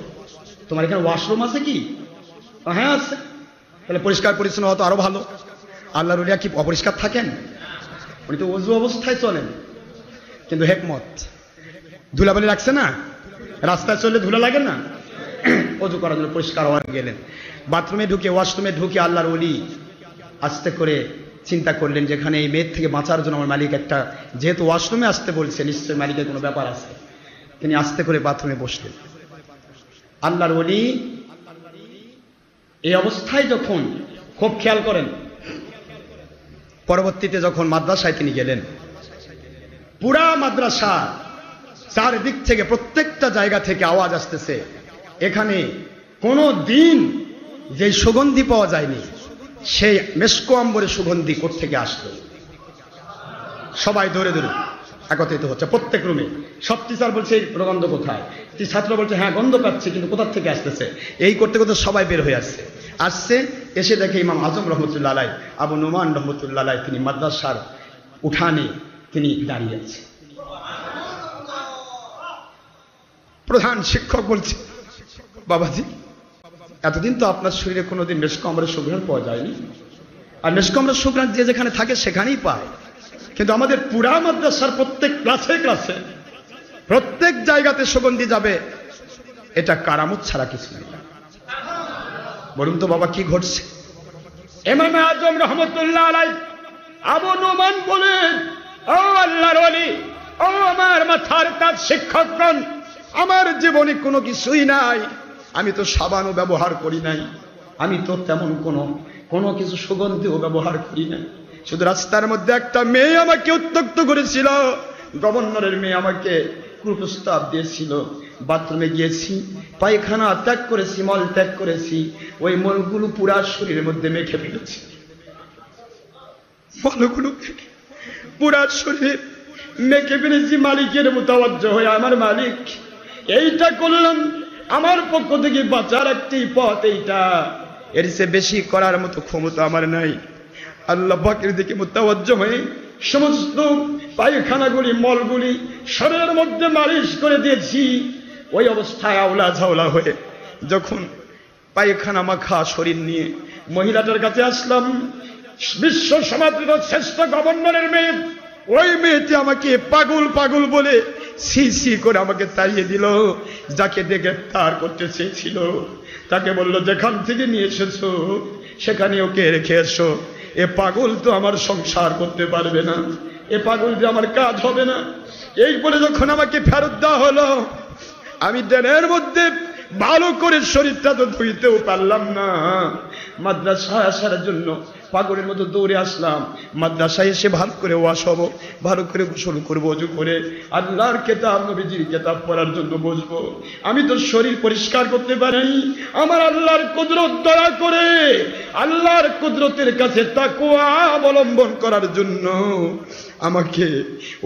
A: তোমার এখানে ওয়াশরুম আছে কি? হ্যাঁ আছে। তাহলে পরিষ্কার পরিচ্ছন্ন হতো আরো ভালো। আল্লাহর ওলিয়া কি অপরিষ্কার থাকেন? উনি তো ওযু অবস্থায় চলেন। কিন্তু হেকমত, ধুলাবালি লাগছে না, রাস্তায় চললে ধুলা লাগে না, ওযু করার জন্য পরিষ্কার হওয়ার গেলেন। বাথরুমে ঢুকে, ওয়াশরুমে ঢুকে আল্লাহর ওলি আস্তে করে চিন্তা করলেন যেখানে এই মেয়ের থেকে বাঁচার জন্য আমার মালিক একটা, যেহেতু ওয়াশরুমে আসতে বলছে, নিশ্চয়ই মালিকের কোনো ব্যাপার আছে। তিনি আস্তে করে বাথরুমে বসলেন। আল্লাহর ওলি এই অবস্থায় যখন, খুব খেয়াল করেন, পরবর্তীতে যখন মাদ্রাসায় তিনি গেলেন, পুরা মাদ্রাসা চারদিক থেকে, প্রত্যেকটা জায়গা থেকে আওয়াজ আসতেছে, এখানে কোনো দিন যে সুগন্ধি পাওয়া যায়নি, সেই মেশকো আম্বরের সুগন্ধি কোত্থেকে আসলো। সবাই ধরে ধরে একত্রিত হচ্ছে প্রত্যেক রুমে। সব টিচার বলছে এই গন্ধ কোথায়, ছাত্র বলছে হ্যাঁ গন্ধ পাচ্ছে, কিন্তু কোথা থেকে আসতেছে। এই করতে করতে সবাই বের হয়ে আসছে। এসে দেখে ইমাম আজম রহমতুল্লাহ আলাই, আবু নোমান রহমতুল্লাহ আলাই, তিনি মাদ্রাসার উঠানে তিনি দাঁড়িয়ে আছে। প্রধান শিক্ষক বলছে, বাবাজি এতদিন তো আপনার শরীরে কোনোদিন মেশকো আম্বরের সুঘ্রাণ পাওয়া যায়নি, আর মেশকো আম্বরের সুঘ্রাণ যে যেখানে থাকে সেখানেই পায়, কিন্তু আমাদের পুরা মাদ্রাসার প্রত্যেক ক্লাসে ক্লাসে, প্রত্যেক জায়গাতে সুগন্ধি যাবে, এটা কারামত ছাড়া কিছু নেই। বলুন তো বাবা কি ঘটছে? ইমাম আজম রহমতুল্লাহ আলাই আবু নোমান বলেন, ও আল্লাহর ওলি, ও আমার মাথার তাজ শিক্ষকগণ, আমার জীবনে কোনো কিছুই নাই, আমি তো সাবানও ব্যবহার করি নাই, আমি তো তেমন কোনো কিছু সুগন্ধিও ব্যবহার করি নাই। শুধু রাস্তার মধ্যে একটা মেয়ে আমাকে উত্ত্যক্ত করেছিল, গভর্নরের মেয়ে আমাকে কুপ্রস্তাব দিয়েছিল, বাথরুমে গিয়েছি, পায়খানা ত্যাগ করেছি, মল ত্যাগ করেছি, ওই মলগুলো পুরা শরীরের মধ্যে মেখে ফেলেছি। মলগুলো পুরা শরীরে মেখে ফেলেছি। মালিকের মুতাওয়াজ্জহ হয়ে, আমার মালিক এইটা করলাম, আমার পক্ষ থেকে বাঁচার একটি পথ এইটা, এর চেয়ে বেশি করার মতো ক্ষমতা আমার নাই। আল্লাহ পাকের দিকে মুতাওয়াজ্জহ হয়ে সমস্ত পায়খানাগুলি, মলগুলি শরীরের মধ্যে মালিশ করে দিয়েছি। ওই অবস্থায় আওলা ঝাওলা হয়ে যখন পায়খানা মাখা শরীর নিয়ে মহিলাটার কাছে আসলাম, বিশ্ব সমাদৃত শ্রেষ্ঠ গভর্নরের মেয়ে, ওই মেয়েটি আমাকে পাগল পাগল বলে সি সি করে আমাকে তাড়িয়ে দিল। যাকে দেখে তার করতে চেয়েছিল তাকে বলল, যেখান থেকে নিয়ে এসেছো সেখানে ওকে রেখে এসো। এ পাগল তো আমার সংসার করতে পারবে না, এ পাগল যে আমার কাজ হবে না। এই বলে যখন আমাকে ফেরত দেওয়া হলো, আমি দিনের মধ্যে ভালো করে শরীরটা তো ধুইতেও পারলাম না। মাদ্রাসায় আসার জন্য পাগলের মতো দৌড়ে আসলাম। মাদ্রাসায় এসে ভালো করে ওয়াশ হবো, ভালো করে গোসল করবো, অজু করে আল্লাহর কিতাব, নবীজির কিতাব পড়ার জন্য বসবো। আমি তো শরীর পরিষ্কার করতে পারি। আমার আল্লাহর কুদরত দয়া করে, আল্লাহর কুদরতের কাছে তাকওয়া অবলম্বন করার জন্য আমাকে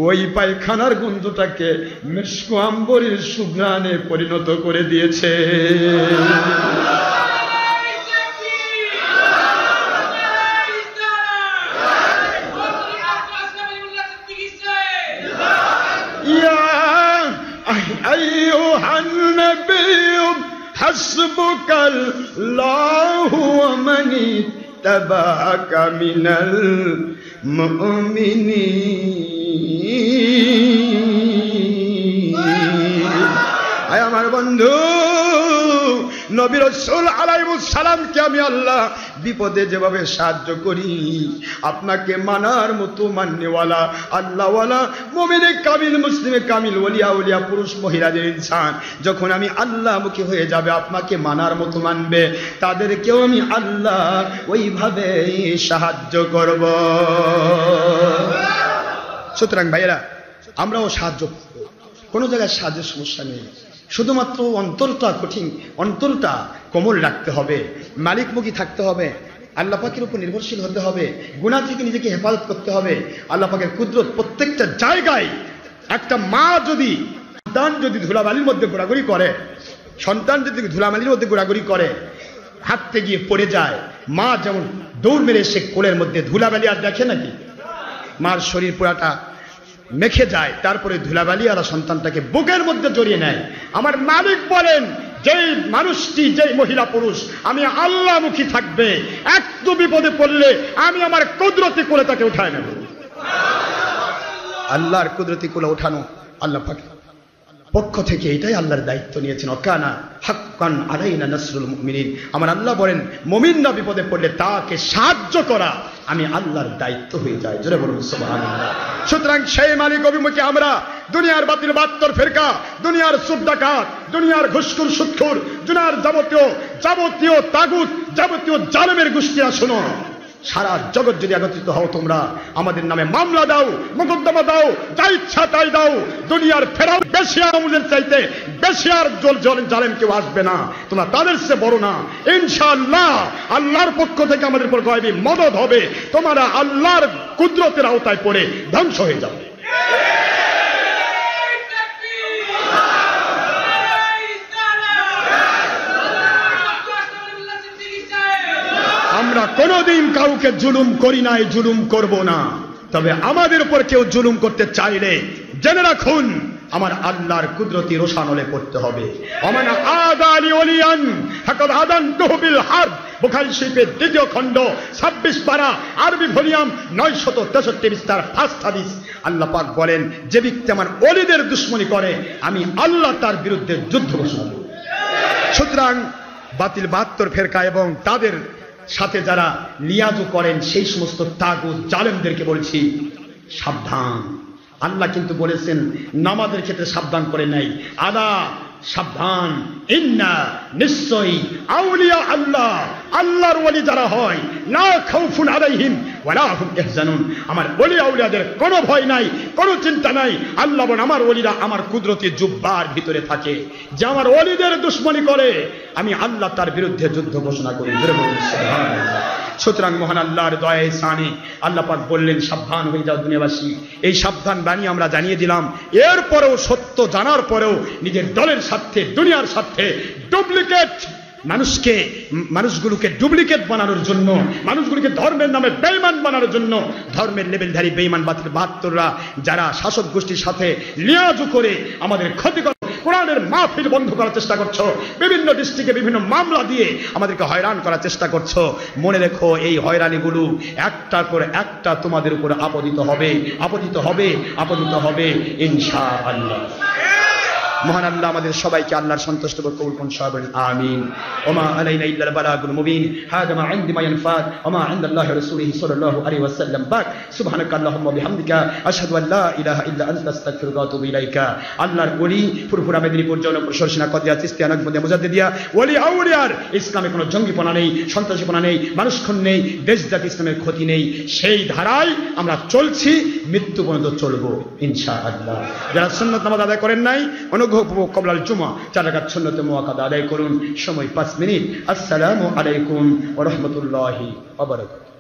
A: ওই পায়খানার গন্ধটাকে মিশক আম্বরের সুঘ্রাণে পরিণত করে দিয়েছে। হাসবুকাল্লাহু ওয়া মান ইত্তাবা'আকা মিনাল মুমিনিন। আয় আমার বন্ধু, নবী রাসূল আলাইহিস সালামকে আমি আল্লাহ বিপদে যেভাবে সাহায্য করি, আপনাকে মানার মতো মান্যওয়ালা, আল্লাহওয়ালা, মুমিনে কামিল, মুসলিমে কামিল, ওলিয়া উলিয়া, পুরুষ মহিলাদের ইনসান যখন আমি আল্লাহমুখী হয়ে যাবে, আপনাকে মানার মতো মানবে, তাদেরকেও আমি আল্লাহ ওইভাবে সাহায্য করব। সুতরাং ভাইয়েরা, আমরাও সাহায্য, কোনো জায়গায় সাহায্যের সমস্যা নেই, শুধুমাত্র অন্তরটা কঠিন, অন্তরটা কোমল রাখতে হবে, মালিকমুখী থাকতে হবে, আল্লাহ পাকের উপর নির্ভরশীল হতে হবে, গুনাহ থেকে নিজেকে হেফাজত করতে হবে। আল্লাহ পাকের কুদরত প্রত্যেকটা জায়গায়। একটা মা যদি, সন্তান যদি ধুলাবালির মধ্যে ঘোরাঘুরি করে, সন্তান যদি ধুলাবালির মধ্যে ঘোরাঘুরি করে, হাঁটতে গিয়ে পড়ে যায়, মা যেমন দৌড় মেরে সে কোলের মধ্যে ধুলাবালি আর দেখে নাকি? মার শরীর পুরাটা মেখে যায়, তারপরে ধুলাবালিওয়ালা সন্তানটাকে বুকের মধ্যে জড়িয়ে নেয়। আমার মালিক বলেন, যেই মানুষটি, যেই মহিলা পুরুষ আমি আল্লাহমুখী থাকবে, একটু বিপদে পড়লে আমি আমার কুদরতি কোলে তাকে উঠায় নেব। আল্লাহর কুদরতি কোলে ওঠানো আল্লাহ পাক পক্ষ থেকে এটাই আল্লাহর দায়িত্ব নিয়েছেন। ওয়াকানা হাক্কান আলাইনা নাসরুল মুমিনিন। আমার আল্লাহ বলেন, মুমিনরা বিপদে পড়লে তাকে সাহায্য করা আমি আল্লাহর দায়িত্ব হয়ে যায়। জোরে বলুন সুবহানাল্লাহ। সুতরাং সেই মালিক অভিমুখে আমরা দুনিয়ার বাতিল বাত্তর ফেরকা, দুনিয়ার সুদ ডাকাত, দুনিয়ার ঘুষখোর সুদখোর, দুনিয়ার যাবতীয় তাগুত, যাবতীয় জালেমের গোষ্ঠীরা শোনো, সারা জগৎ যদি একত্রিত হও, তোমরা আমাদের নামে মামলা দাও, মোকদ্দমা দাও, যা ইচ্ছা তাই দাও, দুনিয়ার ফেরাও বেশি আমলের চাইতে বেশি আর জালেম কেউ আসবে না, তোমরা তাদের চেয়ে বড় না। ইনশাআল্লাহ আল্লাহর পক্ষ থেকে আমাদের উপর গায়বী মদদ হবে, তোমরা আল্লাহর কুদরতের আওতায় পড়ে ধ্বংস হয়ে যাবে। আমরা কোনোদিন কাউকে জুলুম করি নাই, জুলুম করব না। তবে আমাদের উপর কেউ জুলুম করতে চাইলে জেনে রাখুন, আমার আল্লাহর কুদরতি রোশানলে পড়তে হবে। ওমান আদালি ওলিয়ান ফাকাদ আদানতুহু বিল হারব। বুখারী শরীফের 2য় খণ্ড 26 পারা, আরবি ভলিউম 963 পৃষ্ঠার 1 হাদিস। আল্লাহ পাক বলেন, যে ব্যক্তি আমার ওলিদের দুশমনী করে আমি আল্লাহ তার বিরুদ্ধে যুদ্ধ ঘোষণা করব। সুতরাং বাতিল 72 ফেরকা এবং তাদের সাথে যারা লিয়াজু করেন সেই সমস্ত তাগুত জালেমদেরকে বলছি, সাবধান। আল্লাহ কিন্তু বলেছেন, নামাজের ক্ষেত্রে সাবধান করে নাই, আলা সাবধান, ইন্না নিশ্চয়ই আউলিয়া আল্লাহ,
B: আল্লাহর ওলি যারা হয়, লা খাউফুন আলাইহিম ওয়ালা হুম ইয়াহজানুন, আমার ওলি আউলিয়াদের কোনো ভয় নাই, কোনো চিন্তা নাই। আল্লাহ বলেন আমার ওলিরা আমার কুদরতি জুব্বার ভিতরে থাকে। যে আমার ওলিদের দুশমনি করে আমি আল্লাহ তার বিরুদ্ধে যুদ্ধ ঘোষণা করি। সুবহানাল্লাহ। সুতরাং মহান আল্লাহর দয়া ইহসানে আল্লাহ পাক বললেন সাবধান হয়ে যাও দুনিয়াবাসী। এই সাবধান বাণী আমরা জানিয়ে দিলাম। এরপরেও সত্য জানার পরেও নিজের দলের স্বার্থে, দুনিয়ার স্বার্থে ডুপ্লিকেট মানুষগুলোকে ডুপ্লিকেট বানানোর জন্য, মানুষগুলোকে ধর্মের নামে বেঈমান বানানোর জন্য ধর্মের লেবেলধারী বেঈমান বাহাত্তররা যারা শাসক গোষ্ঠীর সাথে লিয়াজু করে আমাদের ক্ষতি করে কোরআনের মাহফিল বন্ধ করার চেষ্টা করছো, বিভিন্ন ডিস্ট্রিক্টে বিভিন্ন মামলা দিয়ে আমাদেরকে হয়রান করার চেষ্টা করছো, মনে রেখো এই হয়রানিগুলো একটা করে একটা তোমাদের উপরে আপতিত হবে ইনশাআল্লাহ। মহান আল্লাহ আমাদের সবাইকে আল্লাহর সন্তুষ্ট কবুল করুন। সবাই বলেন আমিন। ওমা আলাইনা ইল্লাল বালাগুল মুবিন। হাদা মা ইনদি মা ইয়ানফাদ ওমা ইনদাল্লাহি ওয়া রাসূলিহি সাল্লাল্লাহু আলাইহি ওয়াসাল্লাম। বাক সুবহানাকা আল্লাহুম্মা ওয়া বিহামদিকা আশহাদু আল লা ইলাহা ইল্লা আনতা আস্তাগফিরুকা ওয়া আতুবু ইলাইকা। আল্লাহর ওলি ফুরফুরা মেদিনীপুর জনপুর সরসিনা কদিয়া চিস্তিয়া নকবন্দিয়া মুজাদ্দিদিয়া ওলি আউলিয়ার ইসলামে কোনো জঙ্গিপনা নেই, সন্ত্রাসীপনা নেই, মানুষখুন নেই, দেশ জাতি ইসলামের ক্ষতি নেই। সেই ধারায় আমরা চলছি, মৃত্যু পর্যন্ত চলবো ইনশাআল্লাহ। যারা সুন্নাত নামাজ আদায় করেন নাই কবলাল জুমা 4 রাকাত সুন্নাত মুআক্কাদ আদায় করুন। সময় 5 মিনিট। আসসালামু আলাইকুম ওয়া রাহমাতুল্লাহি ওয়া বারাকাতুহু।